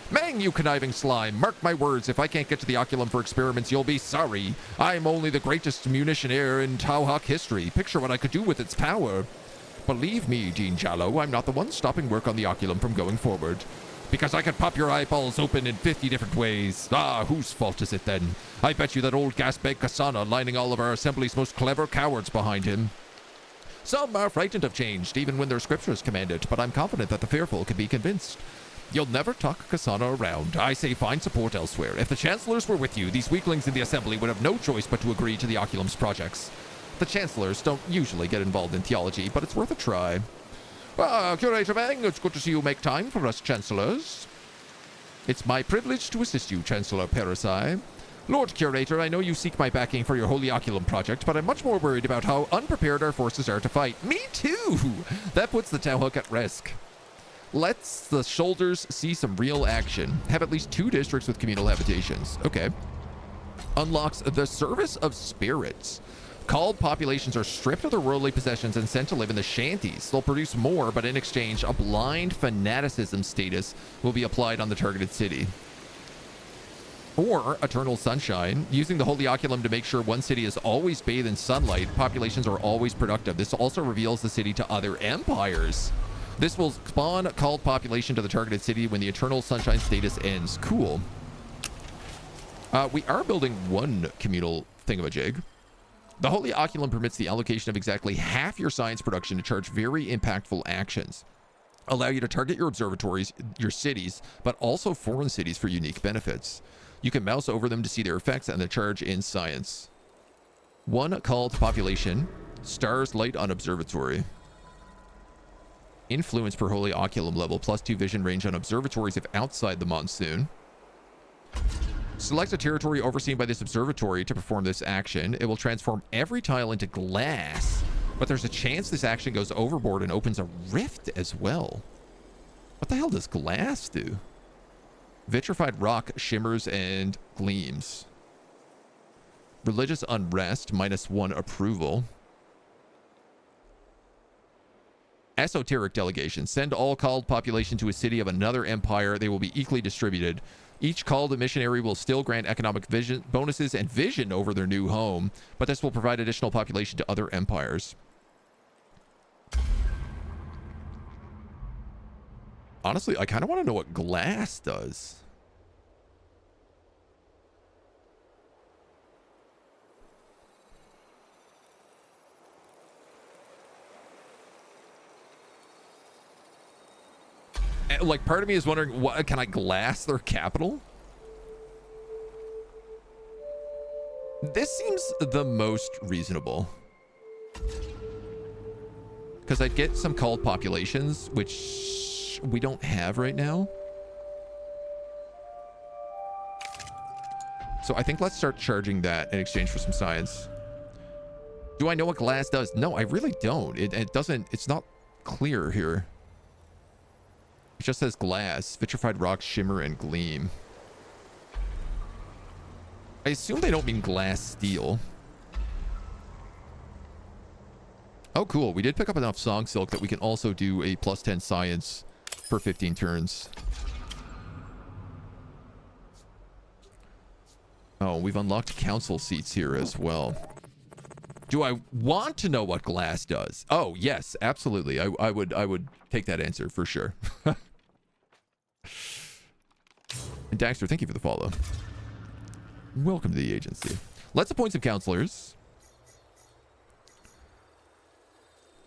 Meng, you conniving slime, mark my words, if I can't get to the Oculum for experiments, you'll be sorry. I'm only the greatest munitionaire in Tahuk history. Picture what I could do with its power. Believe me, Dean Jallow, I'm not the one stopping work on the Oculum from going forward. Because I could pop your eyeballs open in 50 different ways. Ah, whose fault is it then? I bet you that old gasbag Kasana lining all of our Assembly's most clever cowards behind him. Some are frightened of change, even when their scriptures command it, but I'm confident that the fearful can be convinced. You'll never talk Kasana around. I say find support elsewhere. If the Chancellors were with you, these weaklings in the Assembly would have no choice but to agree to the Oculum's projects. The Chancellors don't usually get involved in theology, but it's worth a try. Curator Meng, it's good to see you make time for us Chancellors. It's my privilege to assist you, Chancellor Parasai. Lord Curator, I know you seek my backing for your Holy Oculum project, but I'm much more worried about how unprepared our forces are to fight. Me too! That puts the Tahuk at risk. Let's the shoulders see some real action. Have at least 2 districts with communal habitations. Okay. Unlocks the Service of Spirits. Called populations are stripped of their worldly possessions and sent to live in the shanties. They'll produce more, but in exchange, a blind fanaticism status will be applied on the targeted city. Or Eternal Sunshine, using the Holy Oculum to make sure one city is always bathed in sunlight, populations are always productive. This also reveals the city to other empires. This will spawn a called population to the targeted city when the Eternal Sunshine status ends. Cool. We are building 1 communal thingamajig. The Holy Oculum permits the allocation of exactly half your science production to charge very impactful actions. Allow you to target your observatories, your cities, but also foreign cities for unique benefits. You can mouse over them to see their effects and the charge in science. 1 called population. Stars light on observatory. Influence per Holy Oculum level. +2 vision range on observatories if outside the Monsoon. Select a territory overseen by this observatory to perform this action. It will transform every tile into glass, but there's a chance this action goes overboard and opens a rift as well. What the hell does glass do? Vitrified rock shimmers and gleams. Religious unrest, -1 approval. Esoteric delegation. Send all called population to a city of another empire. They will be equally distributed. Each called missionary will still grant economic vision bonuses and vision over their new home, but this will provide additional population to other empires. Honestly, I kind of want to know what glass does. Like, part of me is wondering, what can I glass their capital? This seems the most reasonable. Because I'd get some called populations, which we don't have right now. So I think let's start charging that in exchange for some science. Do I know what glass does? No, I really don't. It doesn't, it's not clear here. It just says glass, vitrified rocks, shimmer, and gleam. I assume they don't mean glass steel. Oh, cool. We did pick up enough song silk that we can also do a +10 science for 15 turns. Oh, we've unlocked council seats here as well. Do I want to know what glass does? Oh, yes, absolutely. I would take that answer for sure. And Daxter, thank you for the follow. Welcome to the agency. Let's appoint some counselors.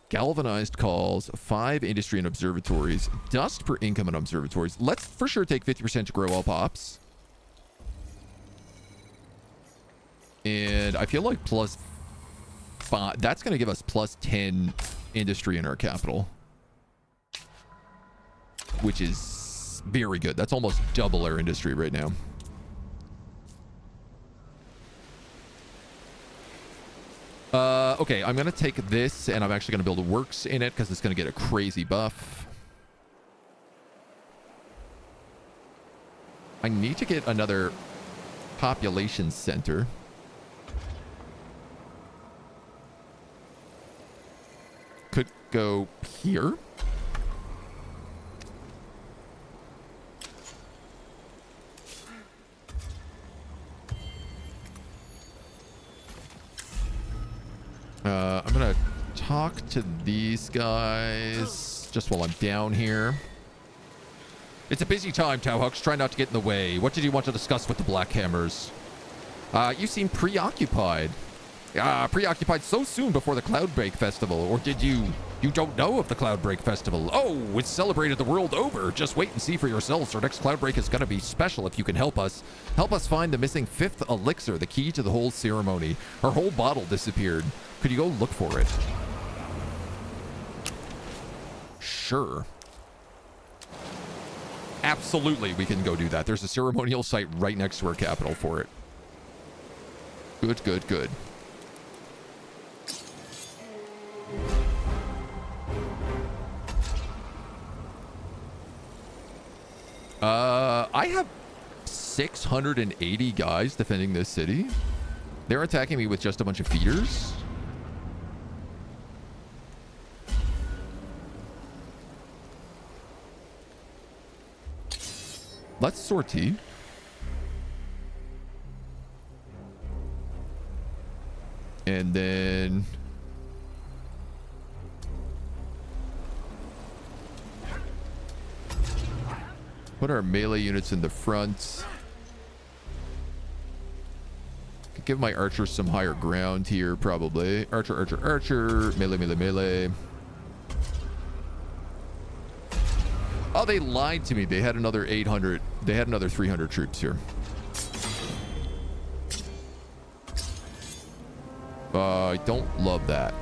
Galvanized calls, 5 industry and observatories, dust per income and observatories. Let's for sure take 50% to grow all pops. And I feel like +5, that's going to give us +10 industry in our capital, which is very good. That's almost double our industry right now. Okay, I'm gonna take this and I'm actually gonna build works in it because it's gonna get a crazy buff. I need to get another population center. Could go here. I'm gonna talk to these guys just while I'm down here. It's a busy time, Tahuk. Try not to get in the way. What did you want to discuss with the Black Hammers? You seem preoccupied. Preoccupied so soon before the Cloudbreak Festival. Or did you don't know of the Cloudbreak Festival? Oh, it's celebrated the world over. Just wait and see for yourselves. Our next Cloudbreak is going to be special if you can help us. Help us find the missing 5th elixir, the key to the whole ceremony. Our whole bottle disappeared. Could you go look for it? Sure. Absolutely, we can go do that. There's a ceremonial site right next to our capital for it. Good, good, good. I have 680 guys defending this city. They're attacking me with just a bunch of feeders. Let's sortie. And then put our melee units in the front. Could give my archers some higher ground here, probably. Archer, archer, archer. Melee, melee, melee. Oh, they lied to me. They had another 800. They had another 300 troops here. I don't love that.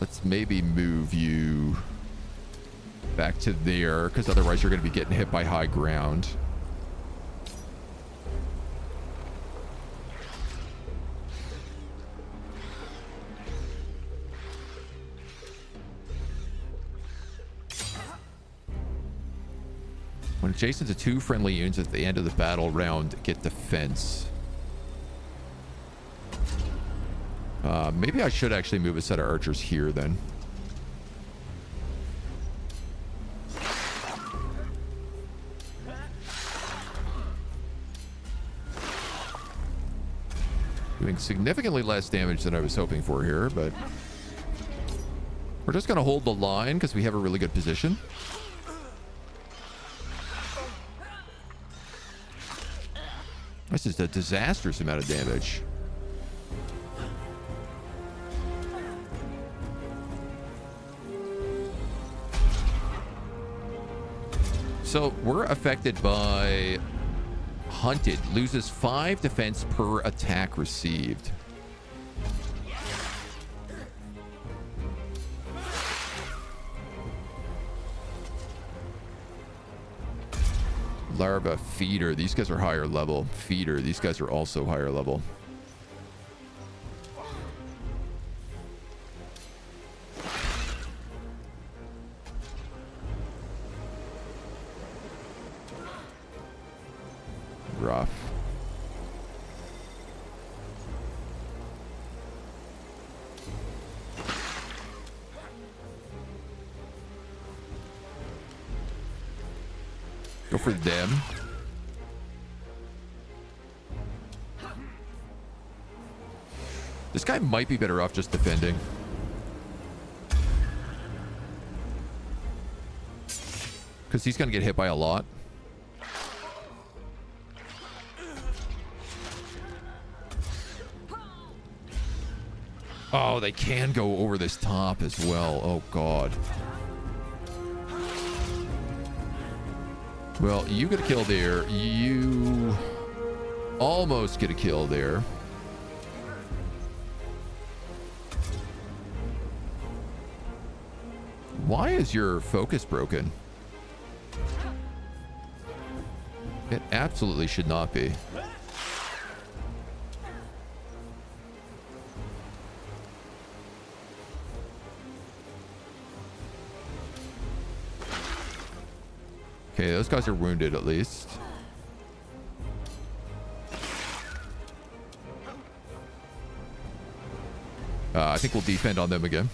Let's maybe move you back to there, because otherwise you're going to be getting hit by high ground. When adjacent to 2 friendly units at the end of the battle round, get defense. Maybe I should actually move a set of archers here then. Doing significantly less damage than I was hoping for here, but we're just going to hold the line because we have a really good position. This is a disastrous amount of damage. So we're affected by hunted. Loses 5 defense per attack received. Larva, feeder. These guys are higher level. Feeder. These guys are also higher level. Rough. Go for them. This guy might be better off just defending. Because he's going to get hit by a lot. Oh, they can go over this top as well. Oh, God. Well, you get a kill there. You almost get a kill there. Why is your focus broken? It absolutely should not be. Okay, those guys are wounded at least. I think we'll defend on them again.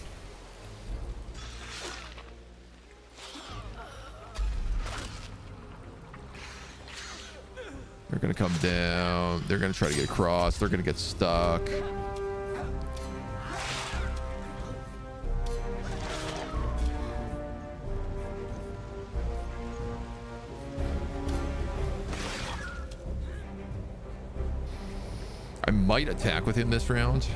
They're going to come down. They're going to try to get across. They're going to get stuck. I might attack with him this round.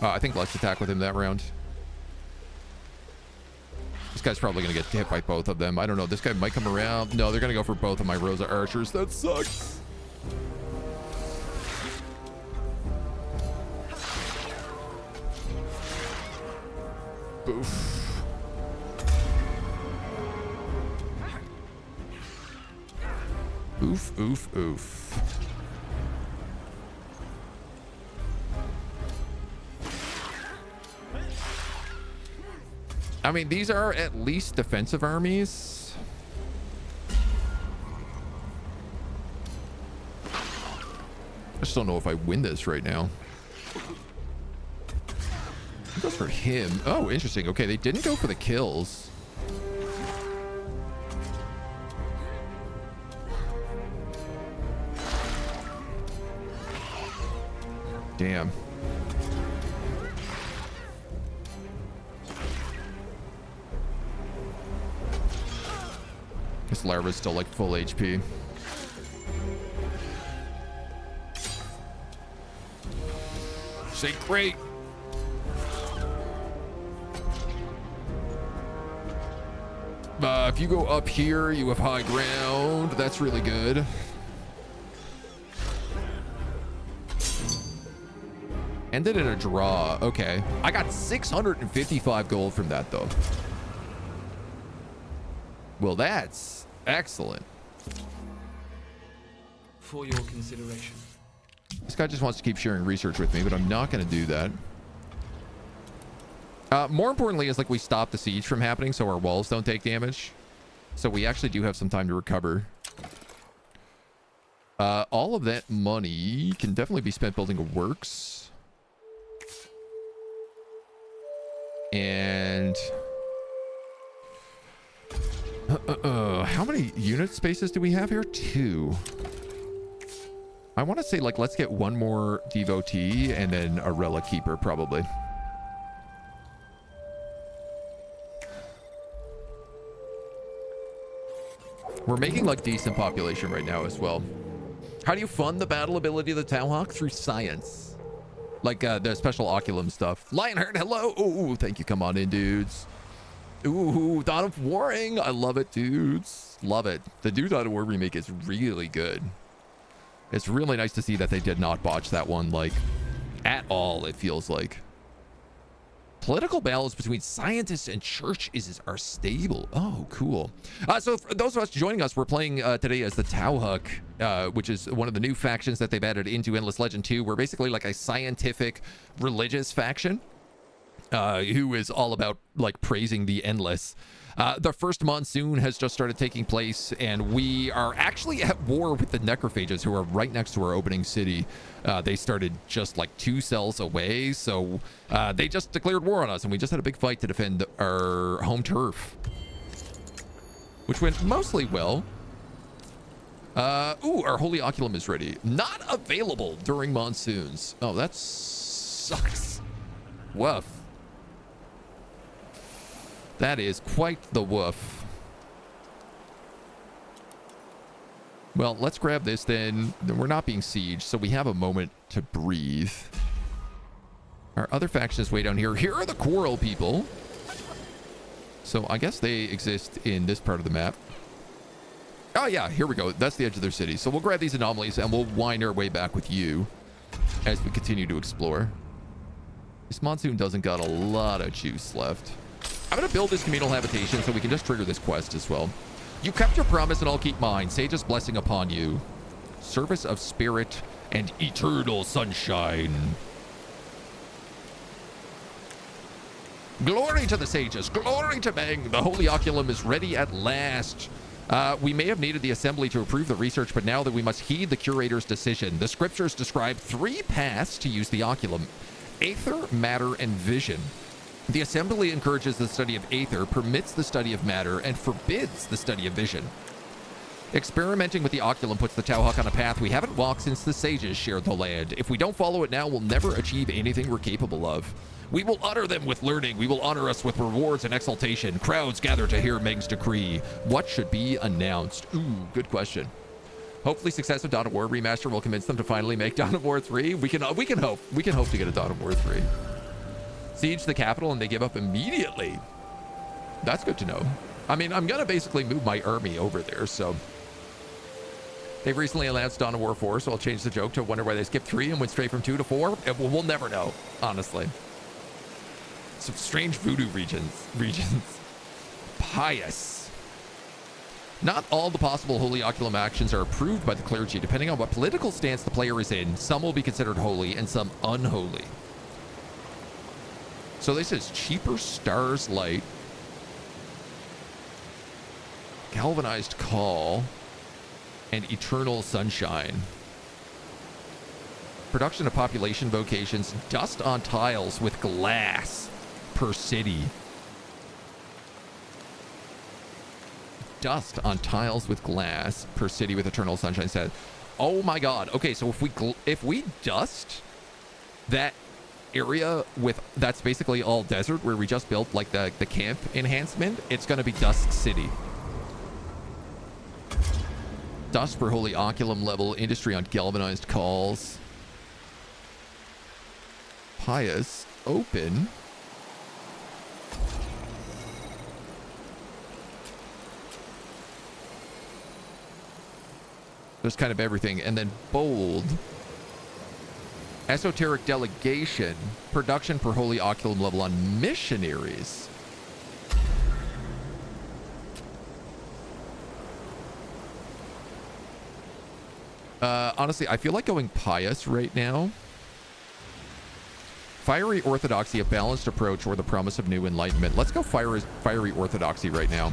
I think let's attack with him that round. This guy's probably going to get hit by both of them. I don't know. This guy might come around. No, they're going to go for both of my rows of archers. That sucks. Oof. Oof, oof, oof. I mean, these are at least defensive armies. I just don't know if I win this right now. He goes for him. Oh, interesting. Okay, they didn't go for the kills. Damn. This larva's still like full HP. Say great. If you go up here, you have high ground. That's really good. Ended in a draw. Okay. I got 655 gold from that, though. Well, that's excellent. For your consideration. This guy just wants to keep sharing research with me, but I'm not going to do that. More importantly is like we stop the siege from happening so our walls don't take damage. So we actually do have some time to recover. All of that money can definitely be spent building a works. And how many unit spaces do we have here? 2. I want to say, like, let's get one more devotee and then a relic keeper, probably. We're making, like, decent population right now as well. How do you fund the battle ability of the Tahuk? Through science. Like, the special Oculum stuff. Lionheart, hello! Ooh, thank you. Come on in, dudes. Ooh, Dawn of Warring. I love it, dudes. Love it. The new Dawn of War remake is really good. It's really nice to see that they did not botch that one, like, at all, it feels like. Political battles between scientists and churches are stable. Oh, cool. So for those of us joining us, we're playing today as the Tahuk, which is one of the new factions that they've added into Endless Legend 2. We're basically like a scientific religious faction who is all about like praising the endless. The first Monsoon has just started taking place, and we are actually at war with the necrophages who are right next to our opening city. They started just like 2 cells away, so they just declared war on us, and we just had a big fight to defend our home turf, which went mostly well. Ooh, our Holy Oculum is ready. Not available during monsoons. Oh, that sucks. Woof. That is quite the woof. Well, let's grab this then. We're not being sieged, so we have a moment to breathe. Our other faction is way down here. Here are the Coral people. So I guess they exist in this part of the map. Oh yeah, here we go. That's the edge of their city. So we'll grab these anomalies and we'll wind our way back with you. as we continue to explore. This Monsoon doesn't got a lot of juice left. I'm going to build this communal habitation so we can just trigger this quest as well. You kept your promise and I'll keep mine. Sage's blessing upon you. Service of spirit and eternal sunshine. Glory to the sages. Glory to Meng. The Holy Oculum is ready at last. We may have needed the assembly to approve the research, but now that we must heed the curator's decision. The scriptures describe 3 paths to use the Oculum: Aether, matter, and vision. The assembly encourages the study of Aether, permits the study of matter, and forbids the study of vision. Experimenting with the Oculum puts the Tahuk on a path we haven't walked since the sages shared the land. If we don't follow it now, we'll never achieve anything we're capable of. We will honor them with learning. We will honor us with rewards and exaltation. Crowds gather to hear Meng's decree. What should be announced? Ooh, good question. Hopefully success of Dawn of War remaster will convince them to finally make Dawn of War 3. We can hope to get a Dawn of War 3. Siege the capital and they give up immediately. That's good to know. I mean, I'm gonna basically move my army over there, so. They've recently announced Dawn of War 4, so I'll change the joke to wonder why they skipped 3 and went straight from 2 to 4. We'll never know, honestly. Some strange voodoo regions. Pious. Not all the possible Holy Oculum actions are approved by the clergy. Depending on what political stance the player is in, some will be considered holy and some unholy. So this is cheaper stars light, galvanized call, and eternal sunshine. Production of population vocations, dust on tiles with glass per city. Dust on tiles with glass per city with eternal sunshine said. Oh my god. Okay, so if we dust that area with, that's basically all desert where we just built like the camp enhancement, it's going to be Dust City. Dust for Holy Oculum level, industry on galvanized calls. Pious, open. There's kind of everything. And then bold. Esoteric delegation. Production per Holy Oculum level on missionaries. Honestly, I feel like going pious right now. Fiery orthodoxy, a balanced approach, or the promise of new enlightenment. Let's go fiery orthodoxy right now.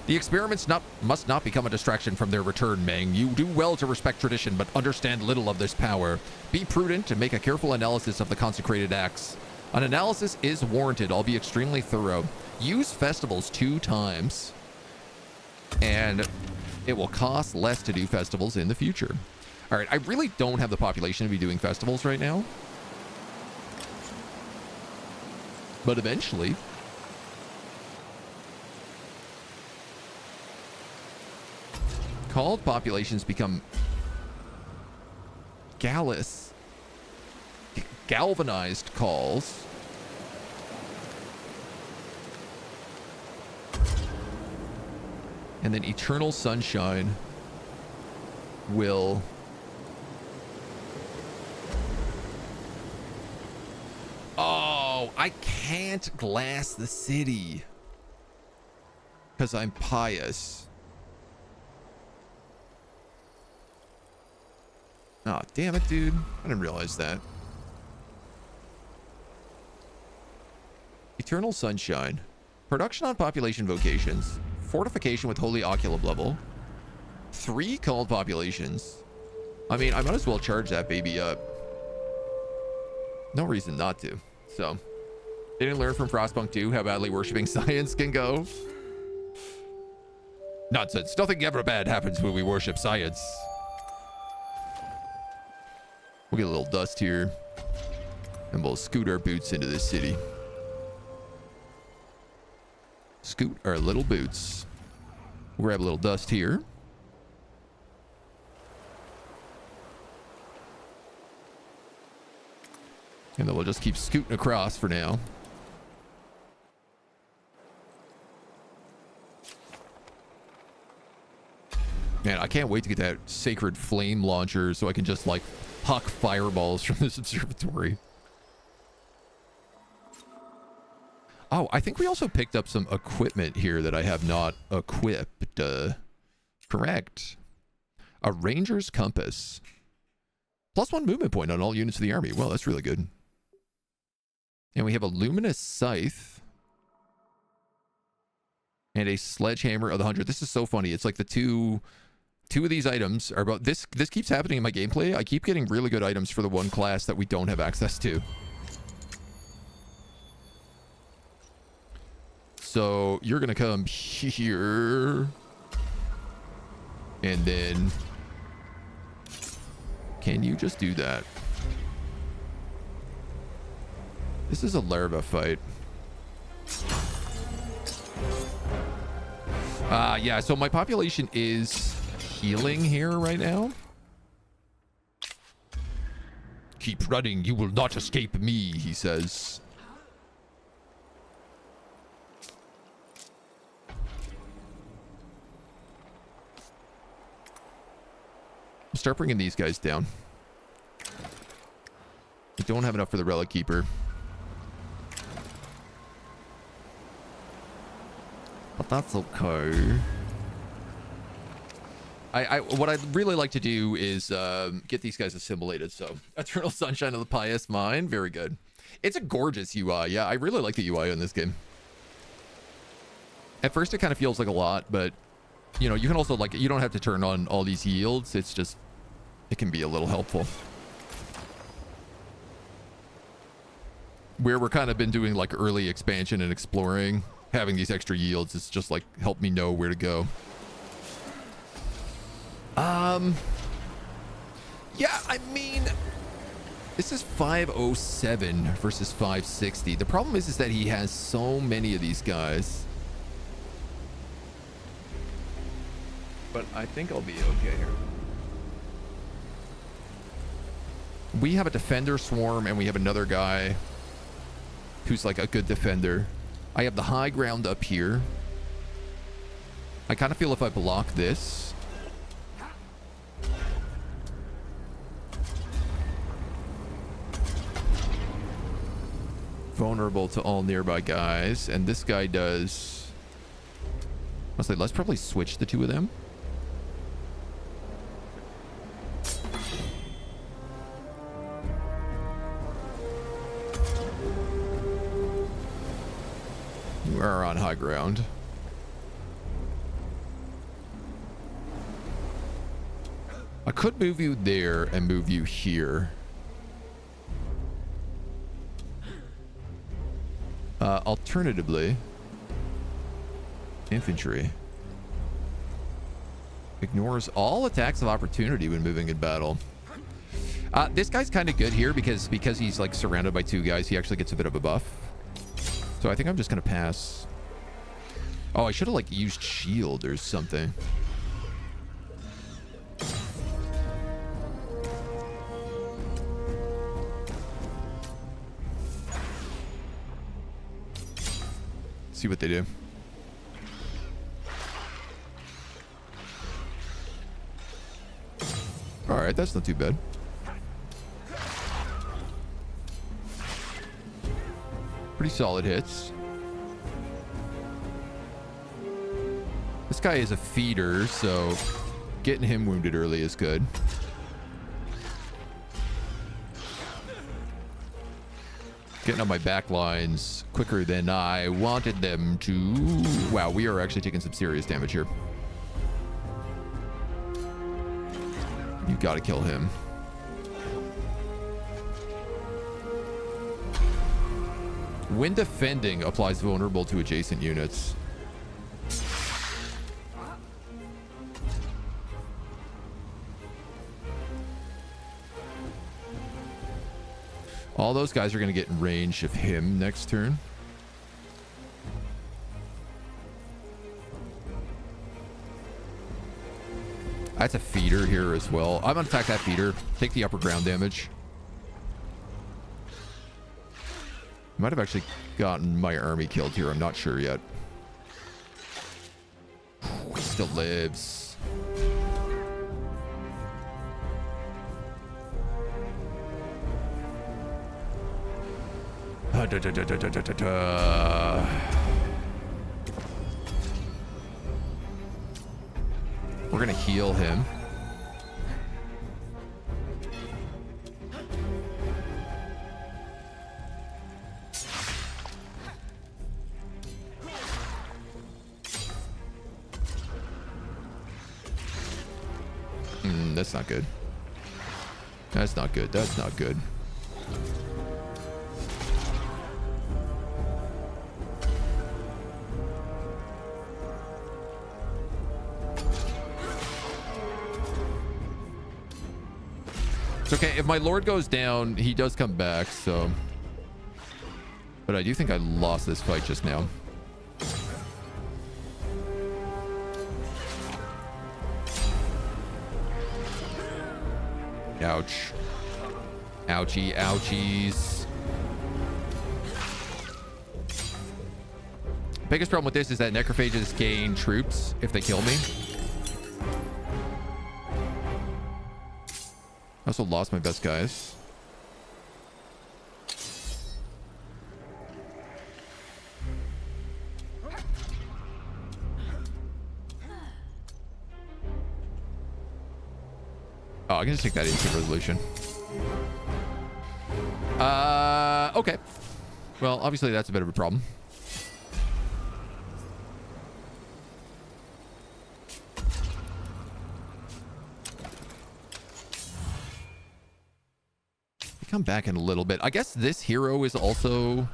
The experiments must not become a distraction from their return, Meng. You do well to respect tradition, but understand little of this power. Be prudent and make a careful analysis of the consecrated acts. An analysis is warranted. I'll be extremely thorough. Use festivals 2 times, and it will cost less to do festivals in the future. All right, I really don't have the population to be doing festivals right now, but eventually. Called populations become galvanized calls. And then eternal sunshine will I can't glass the city because I'm pious. Oh, damn it, dude. I didn't realize that. Eternal sunshine. Production on population vocations. Fortification with Holy Oculum level. 3 called populations. I mean, I might as well charge that baby up. No reason not to. So, didn't learn from Frostpunk 2 how badly worshipping science can go. Nonsense. Nothing ever bad happens when we worship science. We'll get a little dust here, and we'll scoot our boots into this city. Scoot our little boots. We'll grab a little dust here. And then we'll just keep scooting across for now. Man, I can't wait to get that sacred flame launcher so I can just like huck fireballs from this observatory. Oh, I think we also picked up some equipment here that I have not equipped. Correct. A ranger's compass. +1 movement point on all units of the army. Well, that's really good. And we have a luminous scythe. And a sledgehammer of the 100. This is so funny. It's like the two of these items are about... This keeps happening in my gameplay. I keep getting really good items for the one class that we don't have access to. So you're going to come here. And then... Can you just do that? This is a larva fight. Yeah, so my population is healing here right now. Keep running, you will not escape me, he says. Start bringing these guys down. We don't have enough for the Relic Keeper. But that's okay. What I'd really like to do is get these guys assimilated. So, Eternal Sunshine of the Pious Mind. Very good. It's a gorgeous UI. Yeah, I really like the UI in this game. At first, it kind of feels like a lot, but, you know, you can also, like, you don't have to turn on all these yields. It's just, it can be a little helpful. Where we're kind of been doing, like, early expansion and exploring, having these extra yields is just, like, help me know where to go. Yeah, I mean, this is 507 versus 560. The problem is that he has so many of these guys. But I think I'll be okay here. We have a defender swarm and we have another guy who's like a good defender. I have the high ground up here. I kind of feel if I block this, vulnerable to all nearby guys, and this guy does... Honestly, let's probably switch the two of them. You are on high ground. I could move you there and move you here. Alternatively, infantry ignores all attacks of opportunity when moving in battle. This guy's kind of good here because he's like surrounded by two guys. He actually gets a bit of a buff. So I think I'm just gonna pass. Oh, I should have like used shield or something. See what they do. All right, that's not too bad. Pretty solid hits. This guy is a feeder, so getting him wounded early is good. Getting on my back lines quicker than I wanted them to. Wow, we are actually taking some serious damage here. You gotta kill him. When defending, applies vulnerable to adjacent units. All those guys are going to get in range of him next turn. That's a feeder here as well. I'm going to attack that feeder. Take the upper ground damage. Might have actually gotten my army killed here. I'm not sure yet. He still lives. We're gonna heal him. That's not good. That's not good. That's not good. It's okay. If my lord goes down, he does come back, so... But I do think I lost this fight just now. Ouch. Ouchie, ouchies. Biggest problem with this is that necrophages gain troops if they kill me. I also lost my best guys. Oh, I can just take that instant resolution. Okay. Well, obviously that's a bit of a problem. Come back in a little bit. I guess this hero is also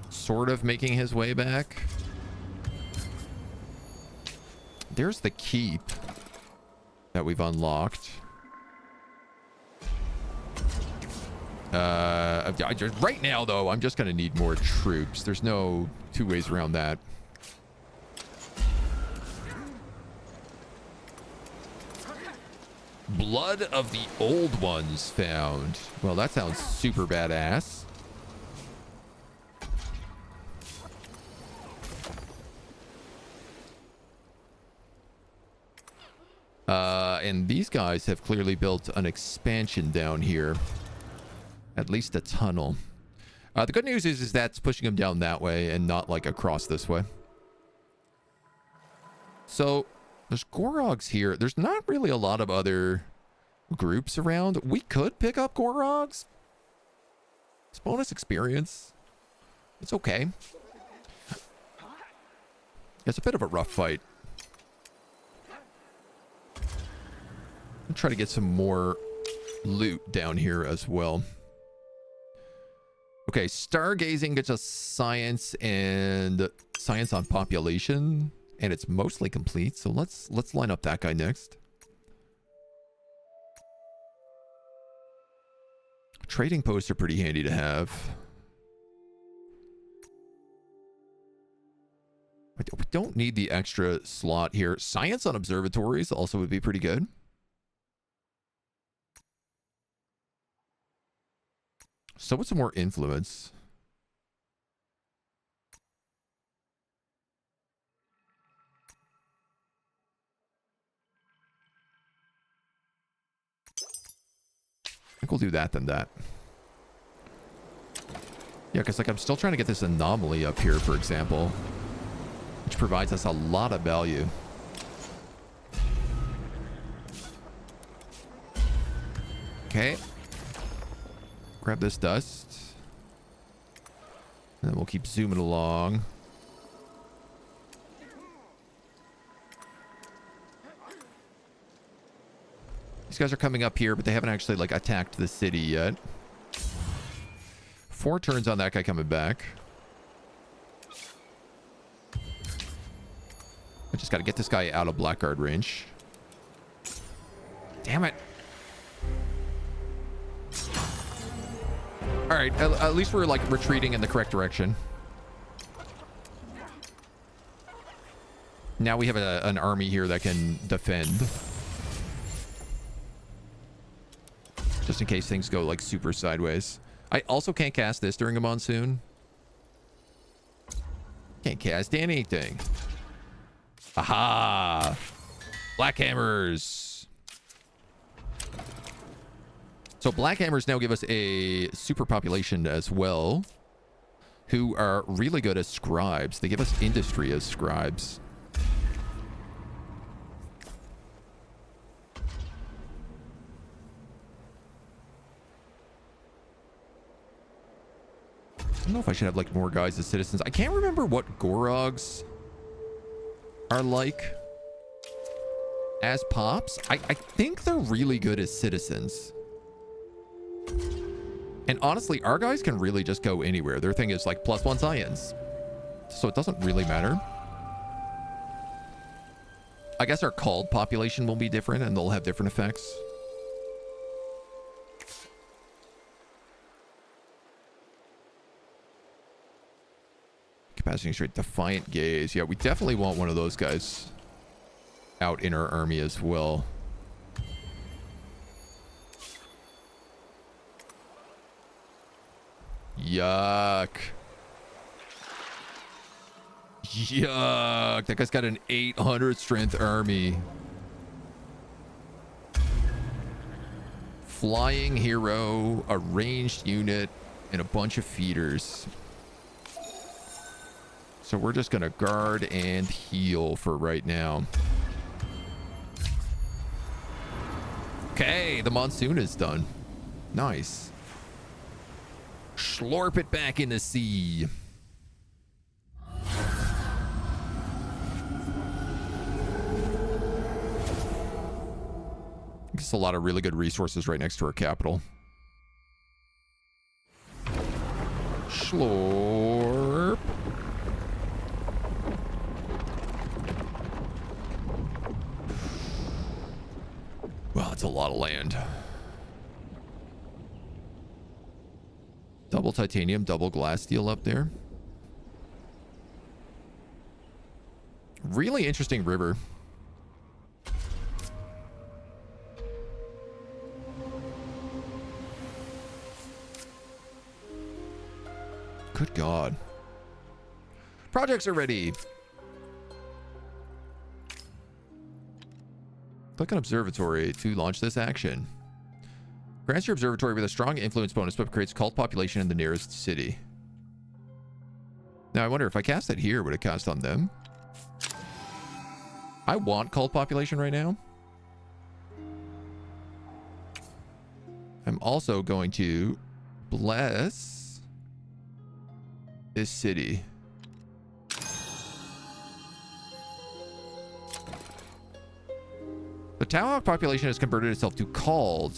sort of making his way back. There's the keep that we've unlocked. Right now, though, I'm just going to need more troops. There's no two ways around that. Blood of the Old Ones found. Well, that sounds super badass. And these guys have clearly built an expansion down here. At least a tunnel. The good news is that's pushing them down that way and not like across this way. So there's Gorogs here. There's not really a lot of other groups around. We could pick up Gorogs. It's bonus experience. It's okay. It's a bit of a rough fight. I'll try to get some more loot down here as well. Okay, stargazing gets us science and science on population, and it's mostly complete. So let's line up that guy next. Trading posts are pretty handy to have. We don't need the extra slot here. Science on observatories also would be pretty good. So what's some more influence? I think we'll do that then that. Yeah, because like I'm still trying to get this anomaly up here, for example, which provides us a lot of value. Okay. Grab this dust. And then we'll keep zooming along. These guys are coming up here, but they haven't actually like attacked the city yet. 4 turns on that guy coming back. I just got to get this guy out of blackguard range. Damn it. All right, at least we're like retreating in the correct direction. Now we have an army here that can defend. Just in case things go like super sideways. I also can't cast this during a monsoon. Can't cast anything. Aha! Black hammers. So black hammers now give us a super population as well. who are really good as scribes. They give us industry as scribes. I don't know if I should have like more guys as citizens. I can't remember what Gorogs are like as pops. I think they're really good as citizens. And honestly, our guys can really just go anywhere. Their thing is like +1 science. So it doesn't really matter. I guess our called population will be different and they'll have different effects. Capacity constraint, defiant gaze. Yeah, we definitely want one of those guys out in our army as well. Yuck. Yuck. That guy's got an 800 strength army. Flying hero, a ranged unit, and a bunch of feeders. So we're just going to guard and heal for right now. Okay, the monsoon is done. Nice. Slurp it back in the sea. It's a lot of really good resources right next to our capital. Slurp. Wow, that's a lot of land. Double titanium, double glass steel up there. Really interesting river. Good God. Projects are ready. Click on observatory to launch this action. Grants your observatory with a strong influence bonus, but creates cult population in the nearest city. Now I wonder if I cast it here, would it cast on them? I want cult population right now. I'm also going to bless this city. The Tahuk population has converted itself to called.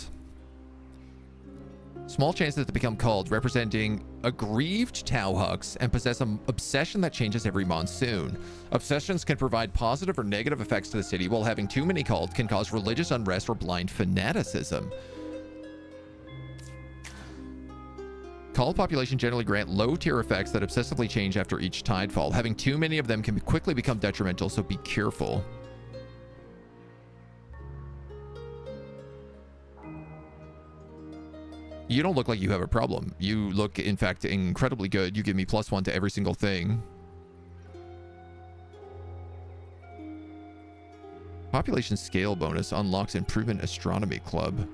Small chances to become called, representing aggrieved Tahuks and possess an obsession that changes every monsoon. Obsessions can provide positive or negative effects to the city, while having too many called can cause religious unrest or blind fanaticism. Called population generally grant low-tier effects that obsessively change after each tidefall. Having too many of them can quickly become detrimental, so be careful. You don't look like you have a problem. You look, in fact, incredibly good. You give me +1 to every single thing. Population scale bonus unlocks improvement astronomy club.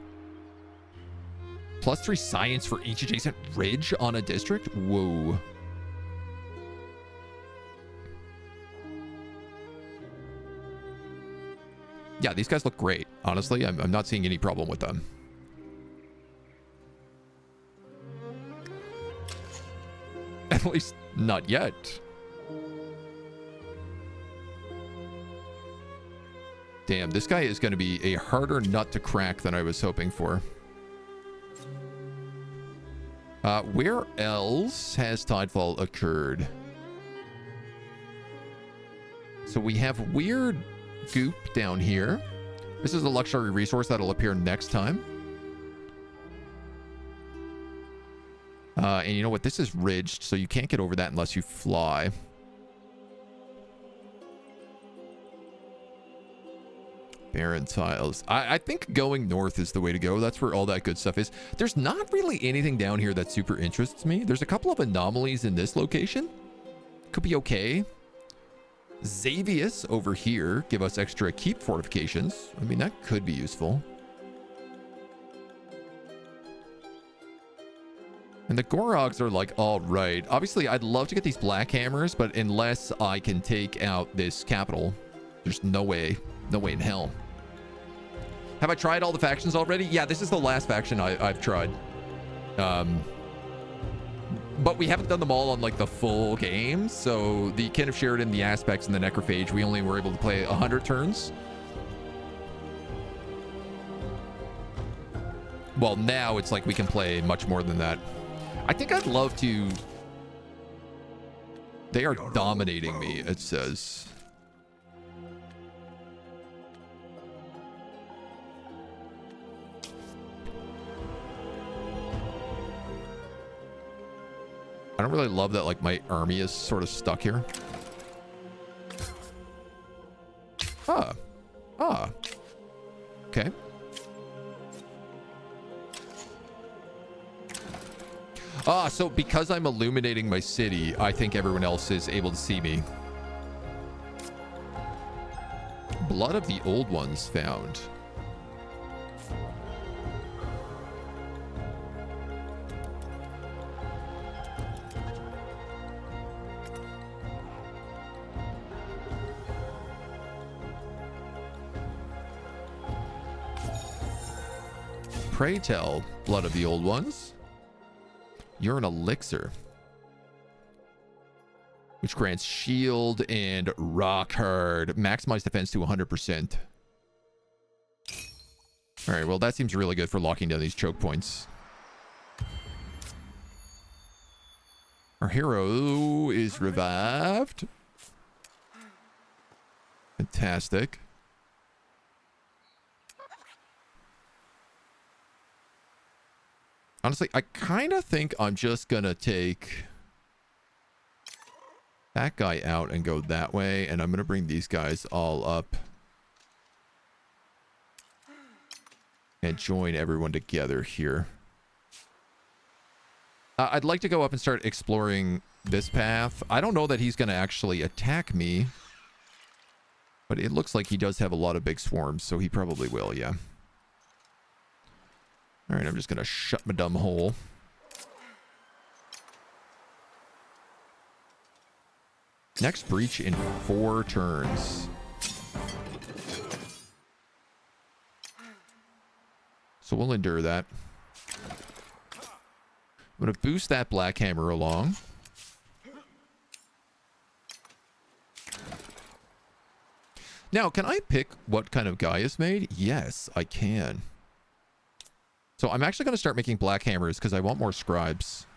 +3 science for each adjacent ridge on a district? Whoa. Yeah, these guys look great. Honestly, I'm not seeing any problem with them. At least not yet. Damn, this guy is going to be a harder nut to crack than I was hoping for. Where else has tidefall occurred? So we have weird goop down here. This is a luxury resource that'll appear next time. And you know what? This is ridged, so you can't get over that unless you fly. Barren tiles. I think going north is the way to go. That's where all that good stuff is. There's not really anything down here that super interests me. There's a couple of anomalies in this location. Could be okay. Xavius over here give us extra keep fortifications. I mean, that could be useful. And the Gorogs are like, all right. Obviously, I'd love to get these black hammers, but unless I can take out this capital, there's no way in hell. Have I tried all the factions already? Yeah, this is the last faction I've tried. But we haven't done them all on like the full game. So the Kin of Sheridan, the Aspects, and the Necrophage, we only were able to play 100 turns. Well, now it's like we can play much more than that. I think I'd love to... They are dominating me, it says. I don't really love that, like, my army is sort of stuck here. Okay. So because I'm illuminating my city, I think everyone else is able to see me. Blood of the Old Ones found. Pray tell, Blood of the Old Ones. You're an elixir, which grants shield and rock hard. Maximize defense to 100%. All right, well, that seems really good for locking down these choke points. Our hero is revived. Fantastic. Honestly, I kind of think I'm just going to take that guy out and go that way. And I'm going to bring these guys all up and join everyone together here. I'd like to go up and start exploring this path. I don't know that he's going to actually attack me, but it looks like he does have a lot of big swarms, so he probably will, yeah. All right, I'm just going to shut my dumb hole. Next breach in 4 turns. So we'll endure that. I'm going to boost that Black Hammer along. Now, can I pick what kind of guy is made? Yes, I can. So I'm actually going to start making black hammers because I want more scribes.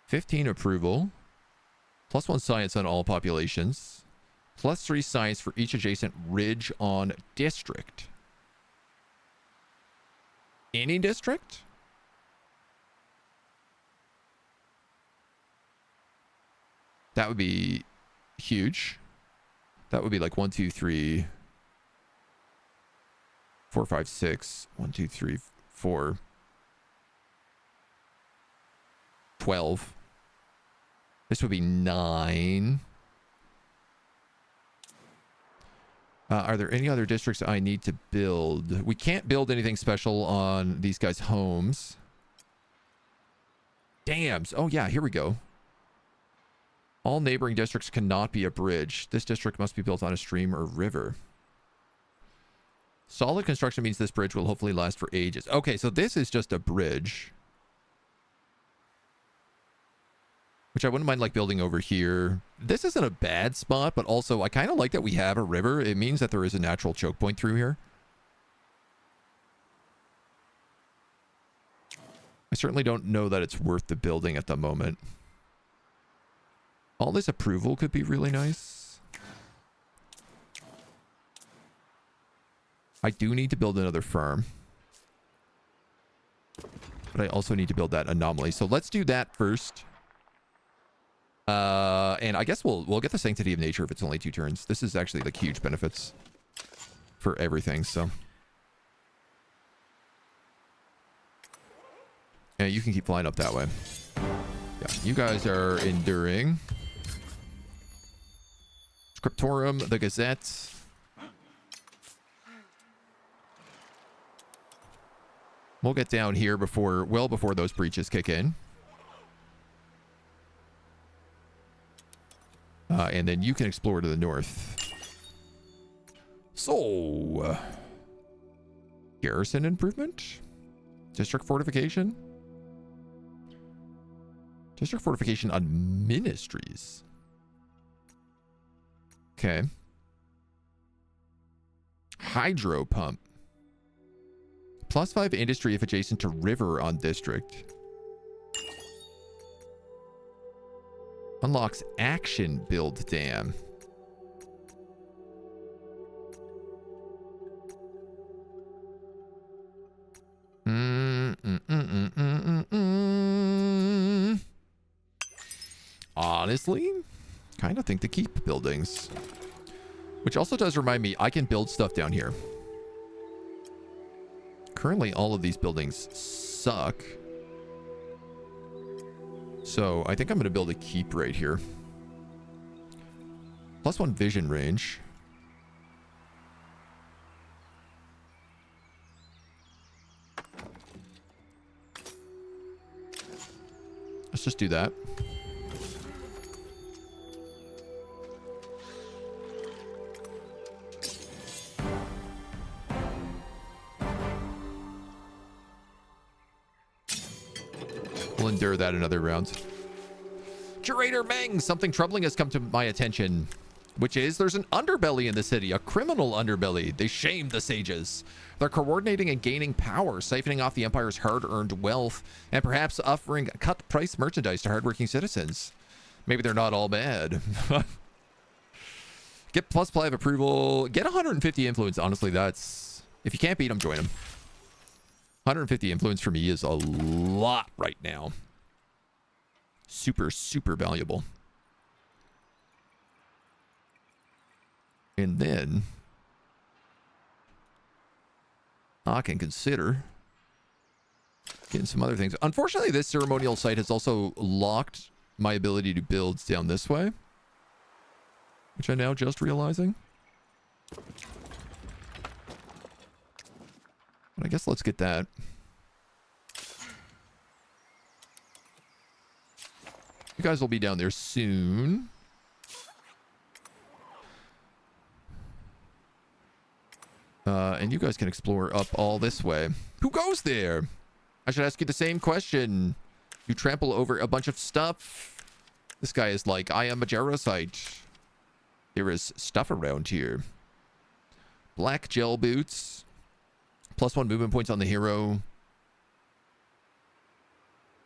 15 approval. +1 science on all populations. +3 science for each adjacent ridge on district. Any district? That would be huge. That would be like 1, 2, 3... 4, 5, 6. 1, 2, 3, 4. 12. This would be 9. Are there any other districts I need to build? We can't build anything special on these guys' homes. Dams. Oh, yeah, here we go. All neighboring districts cannot be a bridge. This district must be built on a stream or river. Solid construction means this bridge will hopefully last for ages. Okay, so this is just a bridge. Which I wouldn't mind like building over here. This isn't a bad spot, but also I kind of like that we have a river. It means that there is a natural choke point through here. I certainly don't know that it's worth the building at the moment. All this approval could be really nice. I do need to build another farm. But I also need to build that anomaly. So let's do that first. And I guess we'll get the Sanctity of Nature if it's only 2 turns. This is actually like huge benefits for everything, so. Yeah, you can keep flying up that way. Yeah, you guys are enduring. Scriptorum, the Gazette. We'll get down here before, well before those breaches kick in. And then you can explore to the north. So, garrison improvement? District fortification? District fortification on ministries. Okay. Hydro pump. +5 industry if adjacent to river on district. Unlocks action build dam. Honestly, kind of think to keep buildings. Which also does remind me, I can build stuff down here. Currently, all of these buildings suck. So, I think I'm going to build a keep right here. +1 vision range. Let's just do that. We'll endure that another round. Curator Meng, something troubling has come to my attention, which is there's an underbelly in the city, a criminal underbelly. They shame the sages. They're coordinating and gaining power, siphoning off the Empire's hard-earned wealth, and perhaps offering cut-price merchandise to hardworking citizens. Maybe they're not all bad. Get +5 approval. Get 150 influence. Honestly, that's... If you can't beat them, join them. 150 influence for me is a lot right now. Super, super valuable. And then I can consider getting some other things. Unfortunately, this ceremonial site has also locked my ability to build down this way, which I'm now just realizing. But I guess let's get that. You guys will be down there soon. And you guys can explore up all this way. Who goes there? I should ask you the same question. You trample over a bunch of stuff. This guy is like, I am a Jarosite. There is stuff around here. Black gel boots. +1 movement points on the hero.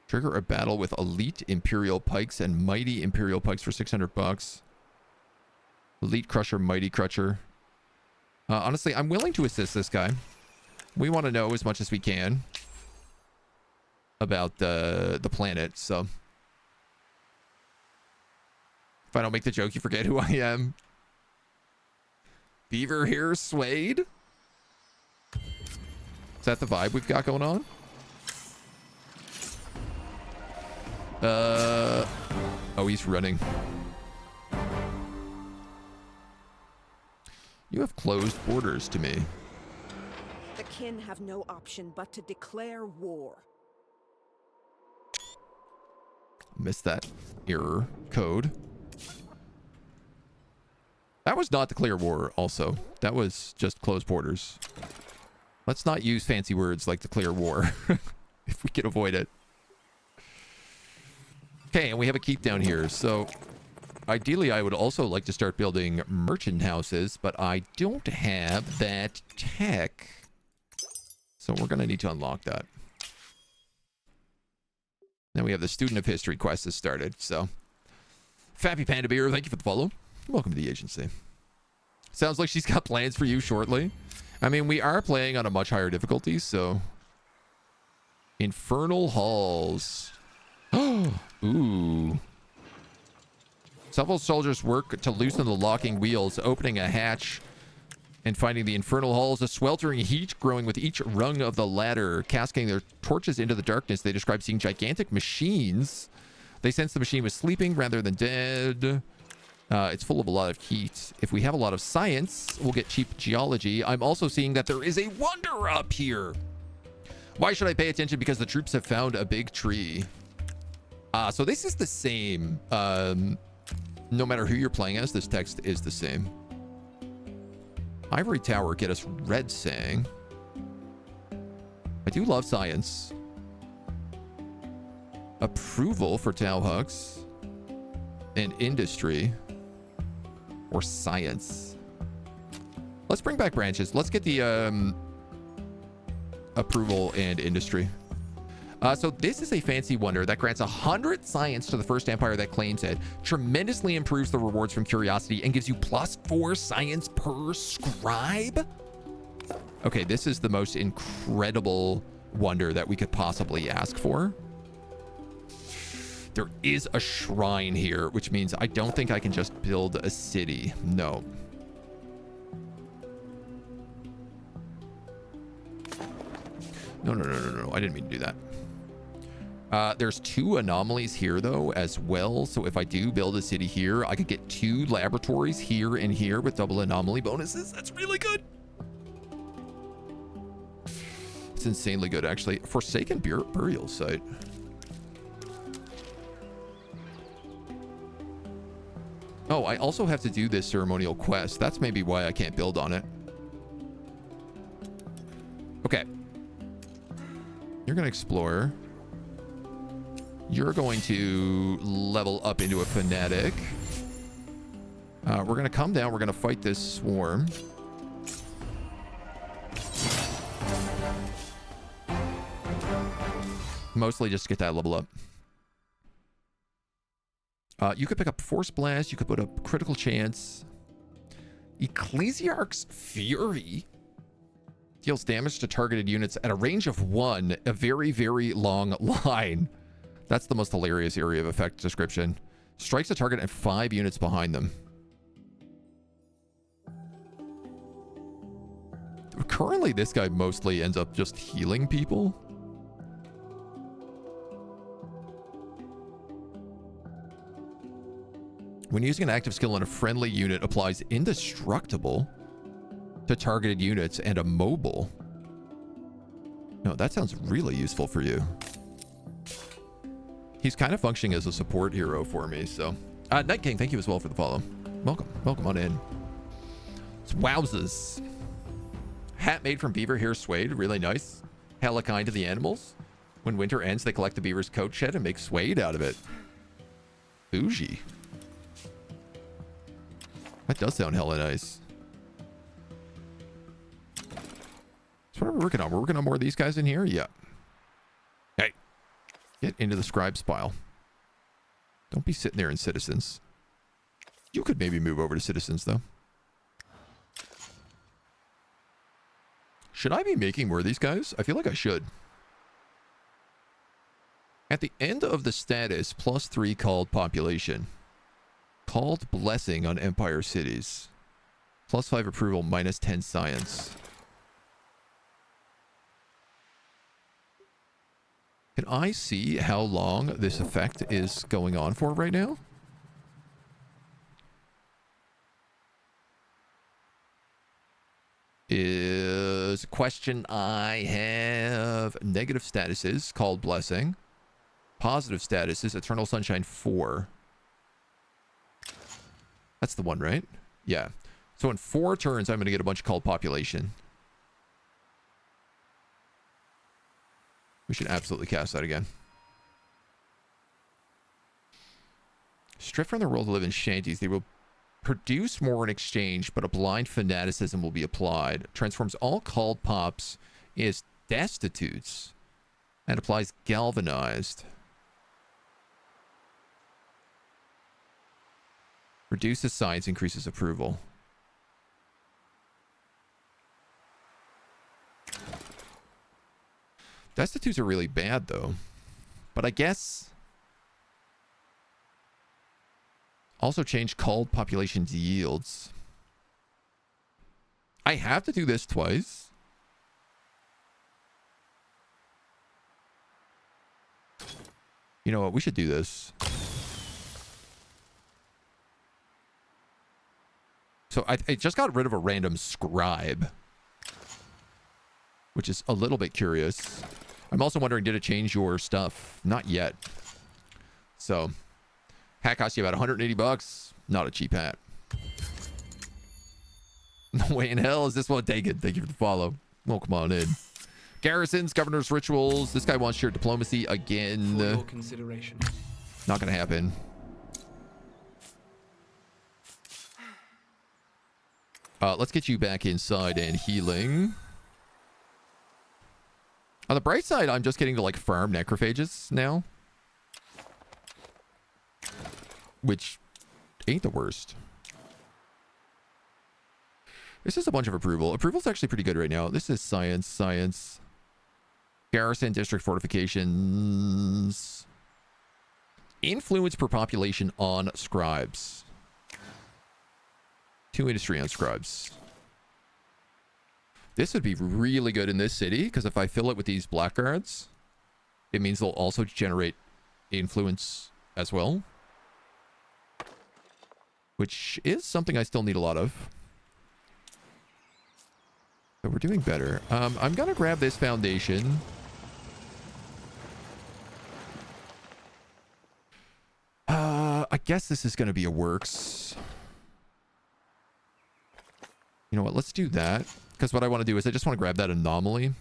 Trigger a battle with elite Imperial Pikes and mighty Imperial Pikes for 600 bucks. Elite Crusher, Mighty Crusher. Honestly, I'm willing to assist this guy. We want to know as much as we can about the planet, so if I don't make the joke, you forget who I am. Beaver hair suede? Is that the vibe we've got going on? Oh, he's running. You have closed borders to me. The kin have no option but to declare war. Missed that error code. That was not declare war also. That was just closed borders. Let's not use fancy words like declare war if we can avoid it. Okay, and we have a keep down here. So ideally, I would also like to start building merchant houses, but I don't have that tech. So we're going to need to unlock that. Then we have the Student of History quest has started. So, Fappy Panda Beer, thank you for the follow. Welcome to the agency. Sounds like she's got plans for you shortly. I mean, we are playing on a much higher difficulty, so... Infernal Halls. Ooh. Several soldiers work to loosen the locking wheels, opening a hatch and finding the infernal halls, a sweltering heat growing with each rung of the ladder. Casting their torches into the darkness, they describe seeing gigantic machines. They sense the machine was sleeping rather than dead. It's full of a lot of heat. If we have a lot of science, we'll get cheap geology. I'm also seeing that there is a wonder up here. Why should I pay attention? Because the troops have found a big tree. So this is the same. No matter who you're playing as, this text is the same. Ivory Tower, get us red saying. I do love science. Approval for Tahuks. And industry. Or science. Let's bring back branches. Let's get the approval and industry. So this is a fancy wonder that grants 100 science to the first empire that claims it, tremendously improves the rewards from curiosity, and gives you +4 science per scribe. Okay, this is the most incredible wonder that we could possibly ask for. There is a shrine here, which means I don't think I can just build a city. No. No. I didn't mean to do that. There's 2 anomalies here, though, as well. So if I do build a city here, I could get 2 laboratories here and here with double anomaly bonuses. That's really good. It's insanely good, actually. Forsaken burial site. Oh, I also have to do this ceremonial quest. That's maybe why I can't build on it. Okay. You're going to explore. You're going to level up into a fanatic. We're going to come down. We're going to fight this swarm. Mostly just to get that level up. You could pick up Force Blast. You could put up Critical Chance. Ecclesiarch's Fury deals damage to targeted units at a range of 1. A very, very long line. That's the most hilarious area of effect description. Strikes a target and 5 units behind them. Currently, this guy mostly ends up just healing people. When using an active skill on a friendly unit, applies indestructible to targeted units and a mobile. No, that sounds really useful for you. He's kind of functioning as a support hero for me, so. Night King, thank you as well for the follow. Welcome. Welcome on in. It's wowzers. Hat made from beaver hair suede. Really nice. Hella kind to the animals. When winter ends, they collect the beaver's coat shed and make suede out of it. Bougie. That does sound hella nice. So what are we working on? We're working on more of these guys in here? Yeah. Hey. Get into the scribes pile. Don't be sitting there in citizens. You could maybe move over to citizens, though. Should I be making more of these guys? I feel like I should. At the end of the status, +3 called population. Called blessing on empire cities. +5 approval, -10 science. Can I see how long this effect is going on for right now? Is a question I have. Negative statuses, called blessing. Positive statuses, eternal sunshine 4. That's the one, right? Yeah. So in 4 turns, I'm going to get a bunch of called population. We should absolutely cast that again. Stripped from the world to live in shanties. They will produce more in exchange, but a blind fanaticism will be applied. Transforms all called pops as destitutes. And applies galvanized. Reduces science, increases approval. Destitutes are really bad, though. But I guess... Also change called population's yields. I have to do this twice. You know what? We should do this. So I just got rid of a random scribe. which is a little bit curious. I'm also wondering, did it change your stuff? Not yet. So, hat cost you about 180 bucks. Not a cheap hat. No way in hell is this one taken. Thank you for the follow. Well, come on in. Garrisons, governor's rituals. This guy wants shared diplomacy again. For your consideration. Not gonna happen. Let's get you back inside and healing. On the bright side, I'm just getting to like farm necrophages now, which ain't the worst. This is a bunch of approval. Approval's actually pretty good right now. This is science. Garrison, district fortifications. Influence per population on scribes. 2 industry on scribes. This would be really good in this city, because if I fill it with these blackguards, it means they'll also generate influence as well. Which is something I still need a lot of. So we're doing better. I'm gonna grab this foundation. I guess this is gonna be a works. You know what? Let's do that. Because what I want to do is I just want to grab that anomaly.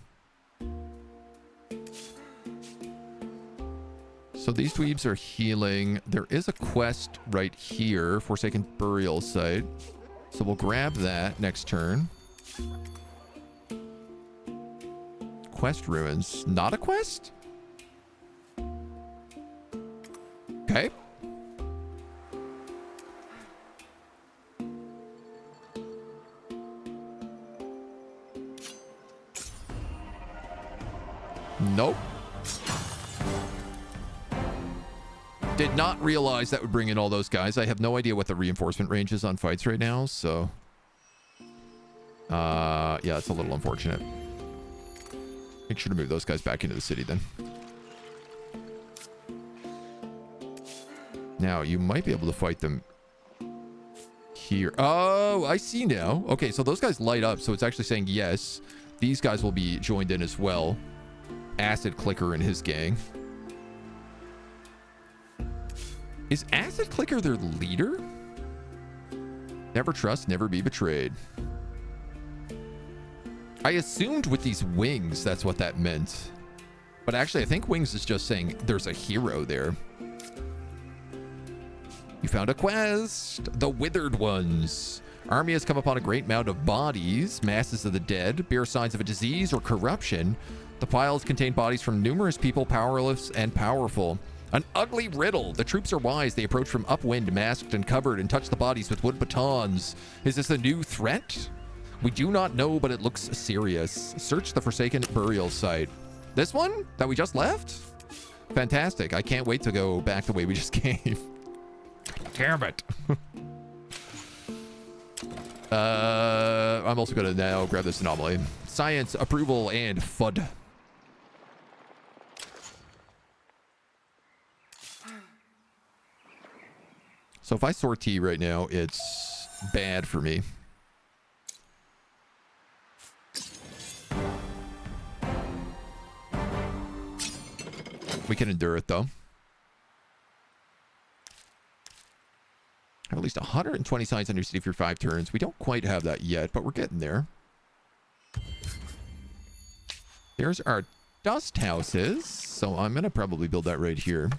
So these dweebs are healing. There is a quest right here, Forsaken Burial Site. So we'll grab that next turn. Quest ruins. Not a quest? Okay. Nope. Did not realize that would bring in all those guys. I have no idea what the reinforcement range is on fights right now, so... yeah, it's a little unfortunate. Make sure to move those guys back into the city then. Now, you might be able to fight them here. Oh, I see now. Okay, so those guys light up, so it's actually saying yes. These guys will be joined in as well. Acid Clicker and his gang. Is Acid Clicker their leader? Never trust, never be betrayed. I assumed with these wings that's what that meant. But actually, I think wings is just saying there's a hero there. You found a quest. The Withered Ones. Army has come upon a great mound of bodies, masses of the dead, bear signs of a disease or corruption. The piles contain bodies from numerous people, powerless and powerful. An ugly riddle. The troops are wise. They approach from upwind, masked and covered, and touch the bodies with wood batons. Is this a new threat? We do not know, but it looks serious. Search the Forsaken Burial Site. This one that we just left? Fantastic. I can't wait to go back the way we just came. Damn it. I'm also going to now grab this anomaly. Science, approval, and FUD. So if I sortie right now, it's bad for me. We can endure it though. Have at least 120 signs on your city for 5 turns. We don't quite have that yet, but we're getting there. There's our dust houses. So I'm going to probably build that right here.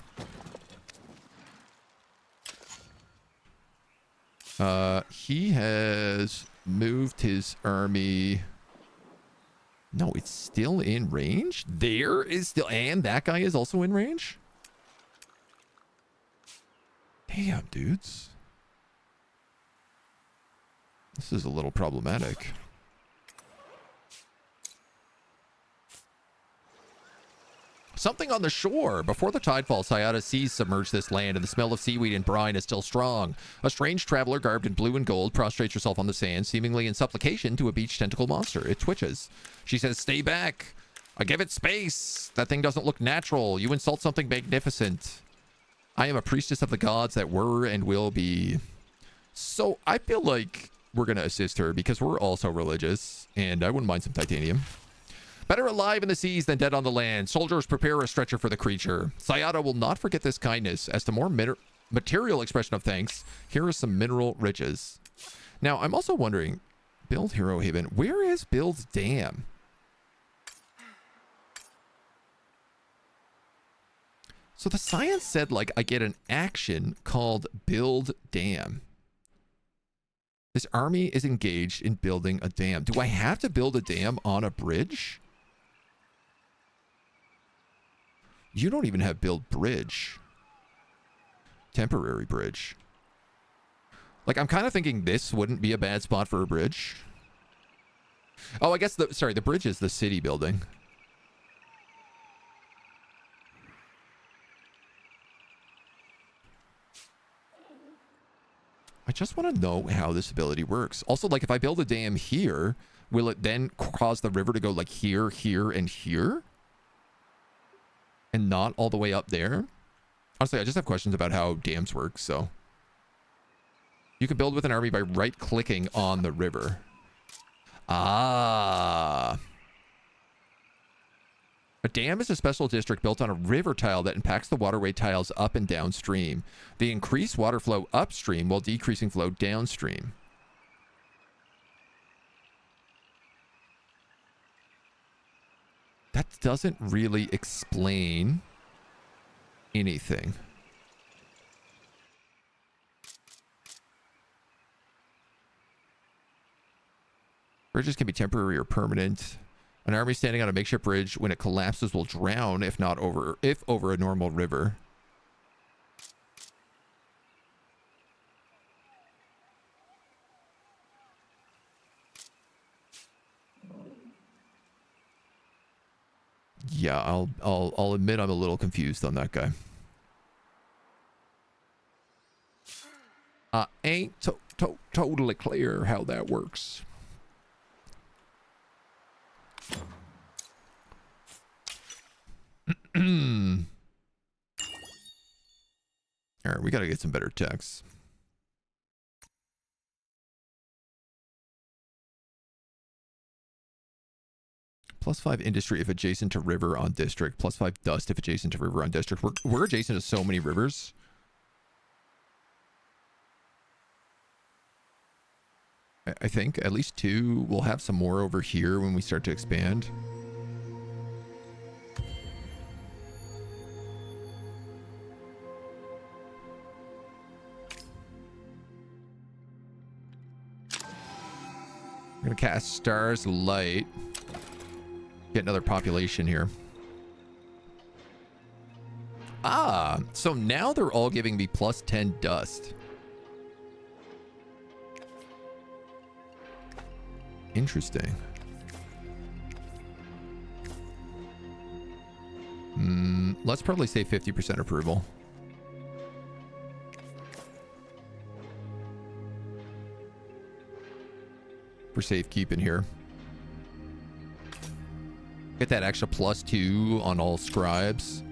He has moved his army. No, it's still in range. There is still, and that guy is also in range. Damn, dudes. This is a little problematic. Something on the shore. Before the tide falls, Hayata's seas submerge this land, and the smell of seaweed and brine is still strong. A strange traveler garbed in blue and gold prostrates herself on the sand, seemingly in supplication to a beach tentacle monster. It twitches. She says, "Stay back. I give it space. That thing doesn't look natural. You insult something magnificent. I am a priestess of the gods that were and will be." So I feel like we're going to assist her because we're also religious, and I wouldn't mind some titanium. Better alive in the seas than dead on the land. Soldiers, prepare a stretcher for the creature. Sayada will not forget this kindness. As to more material expression of thanks, here are some mineral riches. Now, I'm also wondering, build Hero Haven. Where is build dam? So the science said, like, I get an action called build dam. This army is engaged in building a dam. Do I have to build a dam on a bridge? You don't even have build bridge. Temporary bridge. Like, I'm kind of thinking this wouldn't be a bad spot for a bridge. Oh, I guess the bridge is the city building. I just want to know how this ability works. Also, like, if I build a dam here, will it then cause the river to go like here, here, and here? And not all the way up there? Honestly, I just have questions about how dams work, so. You can build with an army by right-clicking on the river. Ah. A dam is a special district built on a river tile that impacts the waterway tiles up and downstream. They increase water flow upstream while decreasing flow downstream. That doesn't really explain anything. Bridges can be temporary or permanent. An army standing on a makeshift bridge, when it collapses, will drown if over a normal river. Yeah, I'll admit I'm a little confused on that guy. Ain't totally clear how that works. All right, we got to get some better text. +5 industry if adjacent to river on district. +5 dust if adjacent to river on district. We're adjacent to so many rivers. I think at least 2. We'll have some more over here when we start to expand. I'm going to cast Stars Light. Get another population here. Ah, so now they're all giving me +10 dust. Interesting. Let's probably say 50% approval. For safekeeping here. Get that extra +2 on all scribes.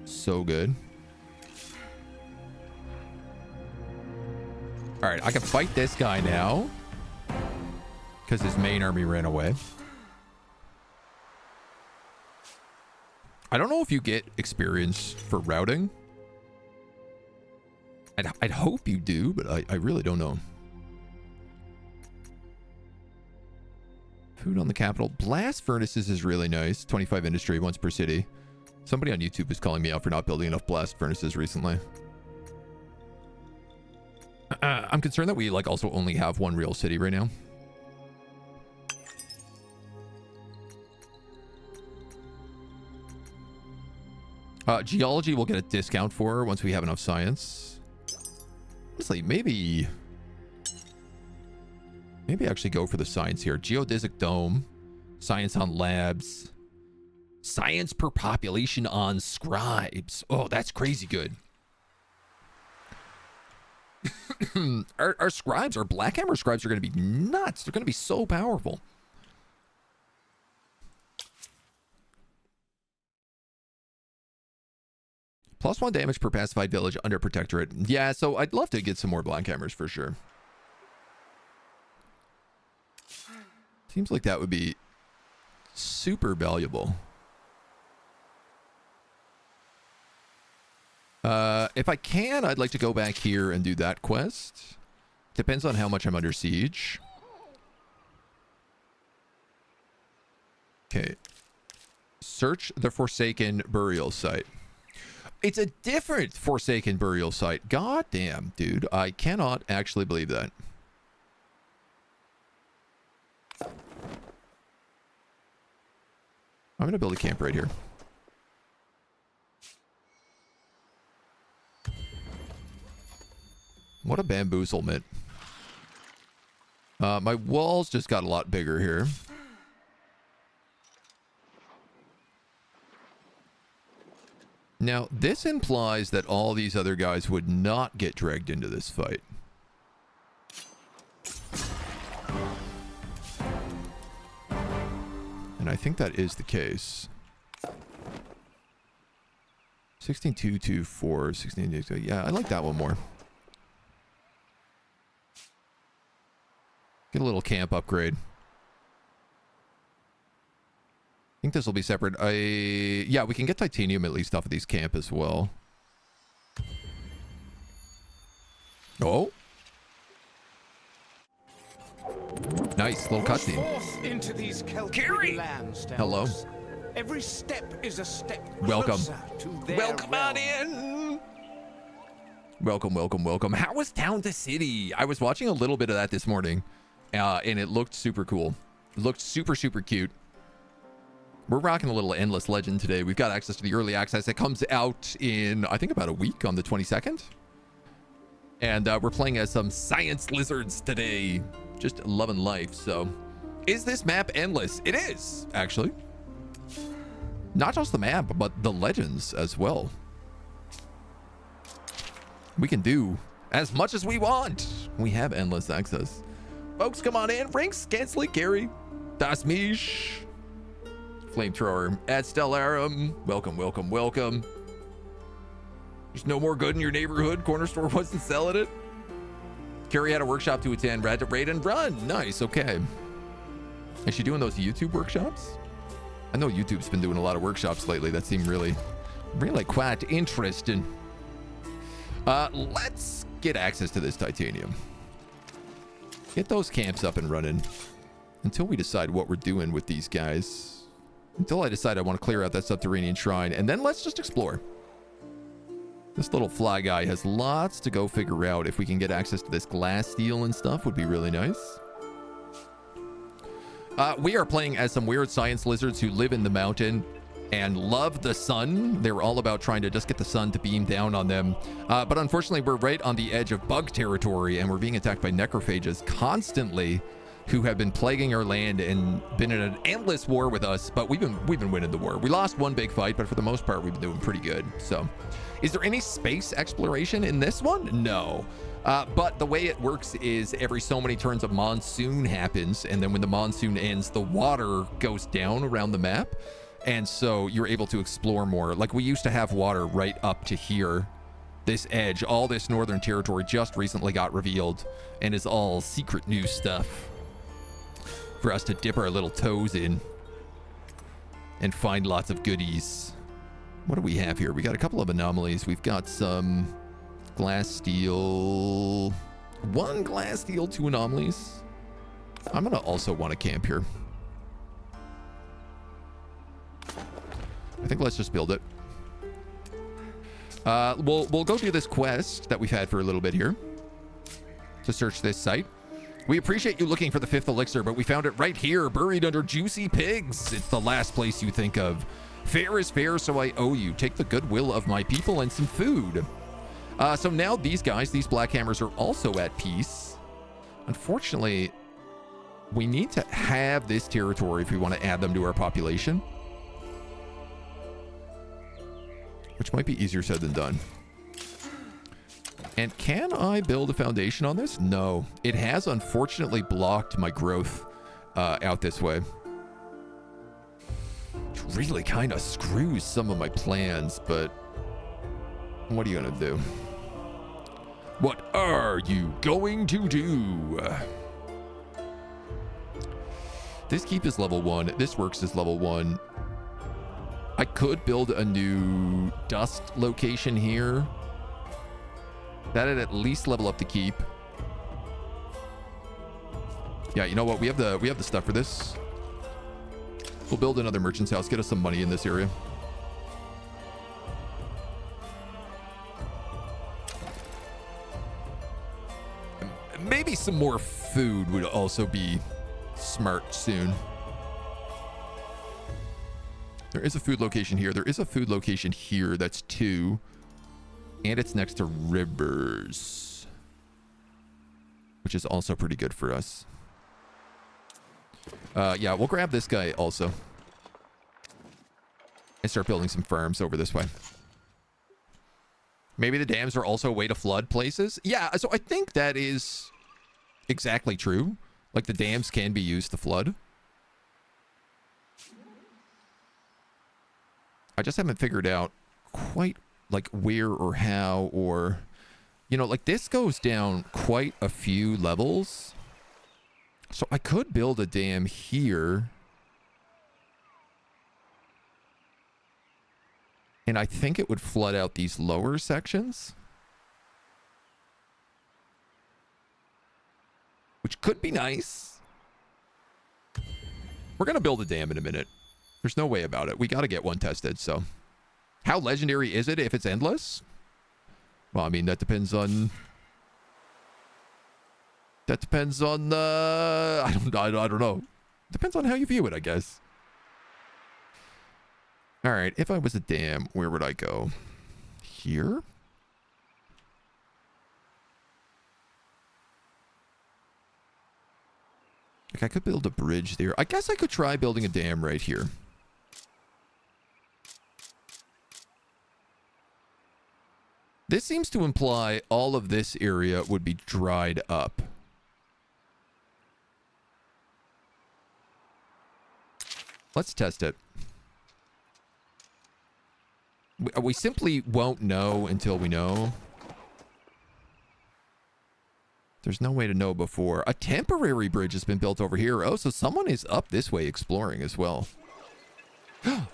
So good. All right, I can fight this guy now. Because his main army ran away. I don't know if you get experience for routing. I'd hope you do, but I really don't know. Food on the capital. Blast furnaces is really nice. 25 industry, once per city. Somebody on YouTube is calling me out for not building enough blast furnaces recently. I'm concerned that we like also only have one real city right now. Geology will get a discount for once we have enough science. Honestly, maybe actually go for the science here. Geodesic dome, science on labs, science per population on scribes. Oh, that's crazy good. Our scribes, our Blackhammer scribes are going to be nuts. They're going to be so powerful. +1 damage per pacified village under protectorate. Yeah, so I'd love to get some more Blackhammers for sure. Seems like that would be super valuable. If I can, I'd like to go back here and do that quest. Depends on how much I'm under siege. Okay. Search the Forsaken burial site. It's a different Forsaken burial site. God damn, dude. I cannot actually believe that. I'm going to build a camp right here. What a bamboozlement. My walls just got a lot bigger here. Now, this implies that all these other guys would not get dragged into this fight. And I think that is the case. 16,224, 16, yeah, I like that one more. Get a little camp upgrade. I think this will be separate. Yeah, we can get titanium at least off of these camp as well. Oh. Nice little cutscene. Forth into these Celtic lands, Hello. Every step is a step Welcome. closer to their Welcome on realm. in. Welcome, welcome, welcome. How was Town to City? I was watching a little bit of that this morning, and it looked super cool. It looked super, super cute. We're rocking a little Endless Legend today. We've got access to the early access. It comes out in, I think, about a week on the 22nd. And we're playing as some science lizards today. Just loving life. So, is this map endless? It is, actually. Not just the map, but the legends as well. We can do as much as we want. We have endless access. Folks, come on in. Rinks, Gansly, Gary, Das Mish, Flamethrower, at Stellarum. Welcome, welcome, welcome. There's no more good in your neighborhood. Corner store wasn't selling it. Carrie had a workshop to attend. Rad to raid and run. Nice, okay. Is she doing those YouTube workshops? I know YouTube's been doing a lot of workshops lately that seem really quite interesting. Let's get access to this titanium. Get those camps up and running until we decide what we're doing with these guys. Until I decide I want to clear out that subterranean shrine, and then let's just explore. This little fly guy has lots to go figure out. If we can get access to this glass steel and stuff would be really nice. We are playing as some weird science lizards who live in the mountain and love the sun. They're all about trying to just get the sun to beam down on them. But unfortunately, we're right on the edge of bug territory, and we're being attacked by necrophages constantly, who have been plaguing our land and been in an endless war with us. But we've been winning the war. We lost one big fight, but for the most part, we've been doing pretty good. So, is there any space exploration in this one? No. But the way it works is every so many turns a monsoon happens, and then when the monsoon ends, the water goes down around the map, and so you're able to explore more. Like, we used to have water right up to here. This edge, all this northern territory just recently got revealed and is all secret new stuff for us to dip our little toes in and find lots of goodies. What do we have here? We got a couple of anomalies. We've got some glass steel. One glass steel, two anomalies. I'm gonna also want to camp here. I think let's just build it. We'll go do this quest that we've had for a little bit here to search this site. We appreciate you looking for the 5th elixir, but we found it right here, buried under juicy pigs. It's the last place you think of. Fair is fair, so I owe you. Take the goodwill of my people and some food. So now these guys, these Black Hammers, are also at peace. Unfortunately, we need to have this territory if we want to add them to our population, which might be easier said than done. And can I build a foundation on this? No. It has unfortunately blocked my growth out this way. Which really kind of screws some of my plans, but what are you going to do? What are you going to do? This keep is level 1. This works as level 1. I could build a new dust location here. That'd at least level up the keep. Yeah, you know what? We have the stuff for this. We'll build another merchant's house. Get us some money in this area. Maybe some more food would also be smart soon. There is a food location here. There is a food location here. That's 2. And it's next to rivers, which is also pretty good for us. Yeah, we'll grab this guy also. And start building some farms over this way. Maybe the dams are also a way to flood places. Yeah, so I think that is exactly true. Like the dams can be used to flood. I just haven't figured out quite like where or how, or, you know, like this goes down quite a few levels. So I could build a dam here. And I think it would flood out these lower sections, which could be nice. We're going to build a dam in a minute. There's no way about it. We got to get one tested, so. How legendary is it if it's endless? Well, I mean, that depends on... That depends on, I don't know. Depends on how you view it, I guess. All right, if I was a dam, where would I go? Here? Like, I could build a bridge there. I guess I could try building a dam right here. This seems to imply all of this area would be dried up. Let's test it. We simply won't know until we know. There's no way to know before. A temporary bridge has been built over here. Oh, so someone is up this way exploring as well.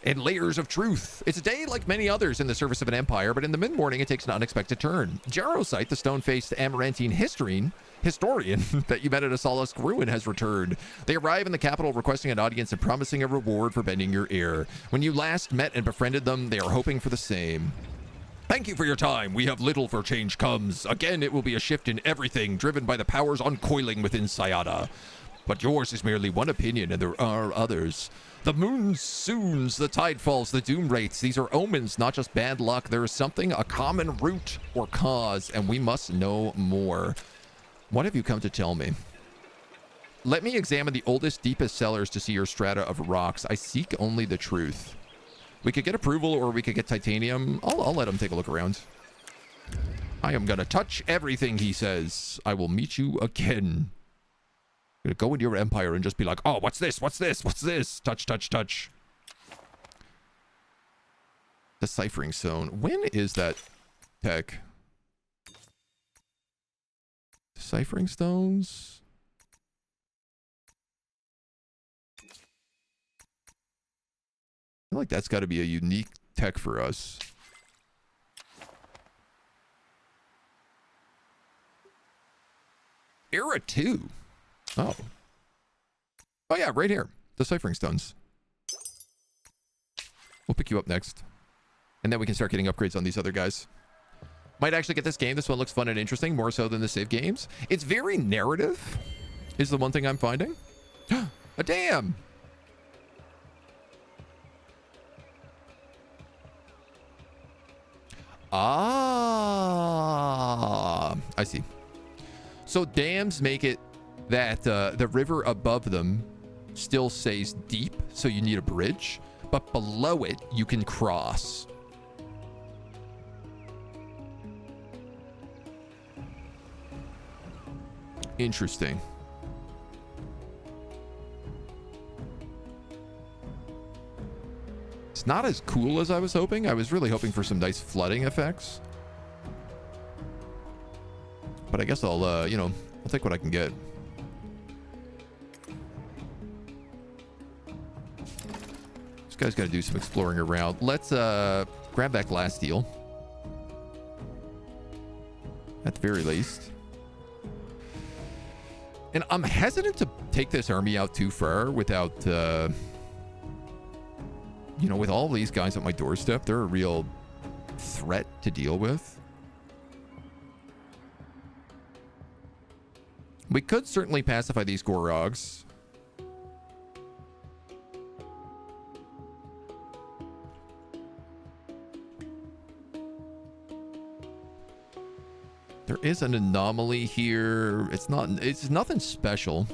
And layers of truth. It's a day like many others in the service of an empire, but in the mid-morning it takes an unexpected turn. Jarosite, the stone-faced Amarantine historian that you met at Asala's ruin, has returned. They arrive in the capital requesting an audience and promising a reward for bending your ear. When you last met and befriended them, they are hoping for the same. Thank you for your time. We have little for change comes. Again, it will be a shift in everything, driven by the powers uncoiling within Sayada. But yours is merely one opinion, and there are others. The monsoons, the tide falls, the doom rates. These are omens, not just bad luck. There is something, a common root or cause, and we must know more. What have you come to tell me? Let me examine the oldest, deepest cellars to see your strata of rocks. I seek only the truth. We could get approval, or we could get titanium. I'll let him take a look around. I am gonna touch everything, he says. I will meet you again. Gonna go into your empire and just be like, oh, what's this? What's this? What's this? Touch, touch, touch. Deciphering zone. When is that tech? Deciphering stones. I feel like that's got to be a unique tech for us. Era 2. Oh. Oh yeah, right here. Deciphering stones. We'll pick you up next. And then we can start getting upgrades on these other guys. Might actually get this game. This one looks fun and interesting, more so than the save games. It's very narrative, is the one thing I'm finding. A dam! Ah, I see. So dams make it that the river above them still stays deep, so you need a bridge, but below it you can cross. Interesting. It's not as cool as I was hoping. I was really hoping for some nice flooding effects. But I guess I'll, you know, I'll take what I can get. Guy's got to do some exploring around. Let's grab that glass deal. At the very least. And I'm hesitant to take this army out too far without, you know, with all these guys at my doorstep, they're a real threat to deal with. We could certainly pacify these Gorogs. There is an anomaly here. It's nothing special.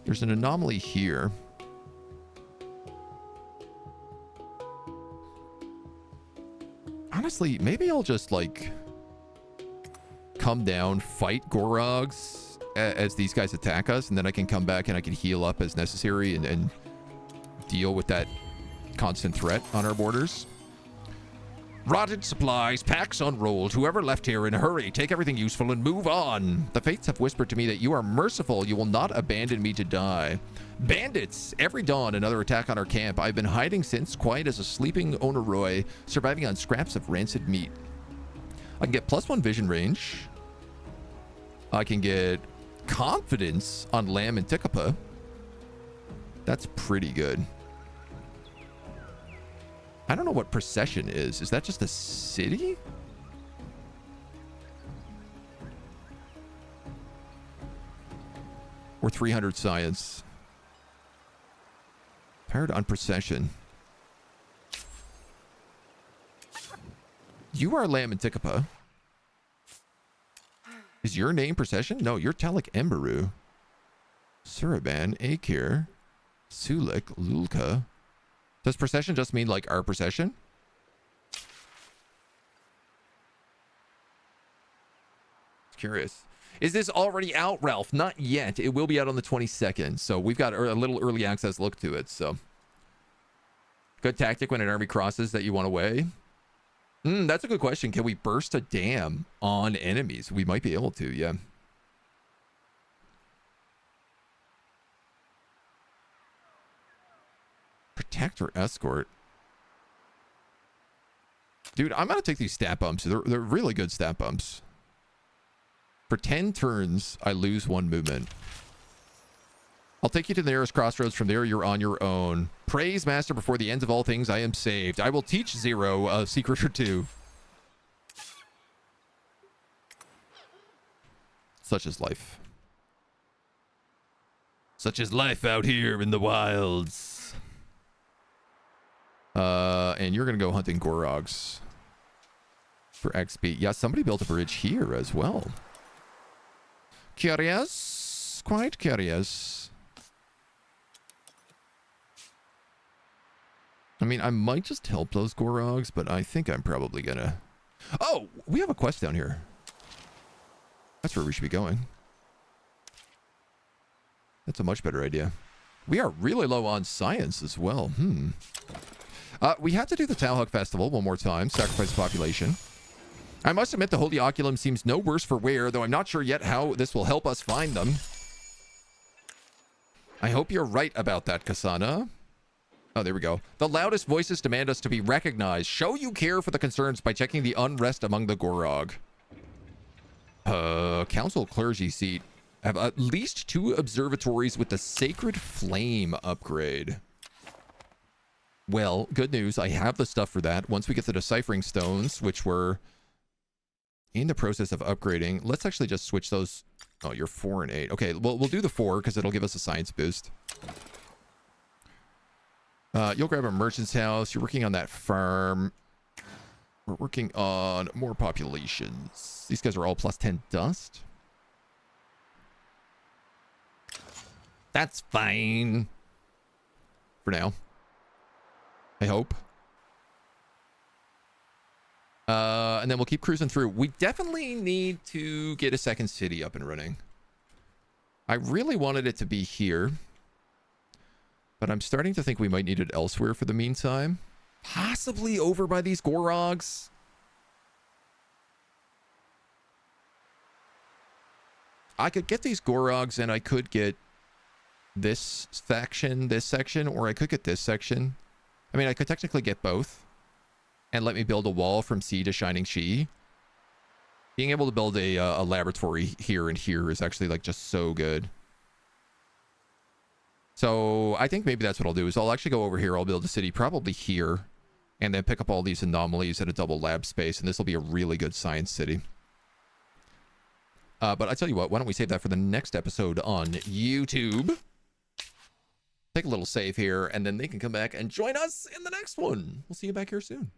There's an anomaly here. Honestly, maybe I'll just like come down, fight Gorogs as these guys attack us, and then I can come back and I can heal up as necessary and deal with that constant threat on our borders. Rotted supplies, packs unrolled. Whoever left here in a hurry, take everything useful and move on. The fates have whispered to me that you are merciful. You will not abandon me to die. Bandits! Every dawn, another attack on our camp. I've been hiding since, quiet as a sleeping Onoroi, surviving on scraps of rancid meat. I can get +1 vision range. I can get confidence on Lamb and Tikapa. That's pretty good. I don't know what procession is. Is that just a city? Or 300 science. Powered on procession. You are Lamb and Tikapa. Is your name procession? No, you're Talik Emberu. Suraban, Akir, Sulik, Lulka. Does procession just mean like our procession? Curious. Is this already out, Ralph? Not yet. It will be out on the 22nd. So we've got a little early access look to it. So good tactic when an army crosses that you want away. That's a good question. Can we burst a dam on enemies? We might be able to, yeah. Protect or escort. Dude, I'm gonna take these stat bumps. They're really good stat bumps. For 10 turns, I lose 1 movement. I'll take you to the nearest crossroads. From there, you're on your own. Praise Master, before the ends of all things, I am saved. I will teach Zero a secret or two. Such is life. Such is life out here in the wilds. And you're gonna go hunting Gorogs for XP. Yeah, somebody built a bridge here as well. Curious, quite curious. I mean, I might just help those Gorogs, but I think I'm probably gonna... Oh, we have a quest down here. That's where we should be going. That's a much better idea. We are really low on science as well. We have to do the Tahuk Festival one more time. Sacrifice population. I must admit the Holy Oculum seems no worse for wear, though I'm not sure yet how this will help us find them. I hope you're right about that, Kasana. Oh, there we go. The loudest voices demand us to be recognized. Show you care for the concerns by checking the unrest among the Gorog. Council clergy seat. Have at least 2 observatories with the Sacred Flame upgrade. Well, good news. I have the stuff for that. Once we get the deciphering stones, which we're in the process of upgrading. Let's actually just switch those. Oh, you're 4 and 8. Okay, well, we'll do the 4 because it'll give us a science boost. You'll grab a merchant's house. You're working on that farm. We're working on more populations. These guys are all +10 dust. That's fine. For now. I hope. And then we'll keep cruising through. We definitely need to get a second city up and running. I really wanted it to be here. But I'm starting to think we might need it elsewhere for the meantime. Possibly over by these Gorogs. I could get these Gorogs and I could get this section, or I could get this section. I mean, I could technically get both and let me build a wall from sea to Shining She. Being able to build a laboratory here and here is actually like just so good. So I think maybe that's what I'll do is I'll actually go over here. I'll build a city probably here and then pick up all these anomalies at a double lab space. And this will be a really good science city. But I tell you what, why don't we save that for the next episode on YouTube? Take a little save here, and then they can come back and join us in the next one. We'll see you back here soon.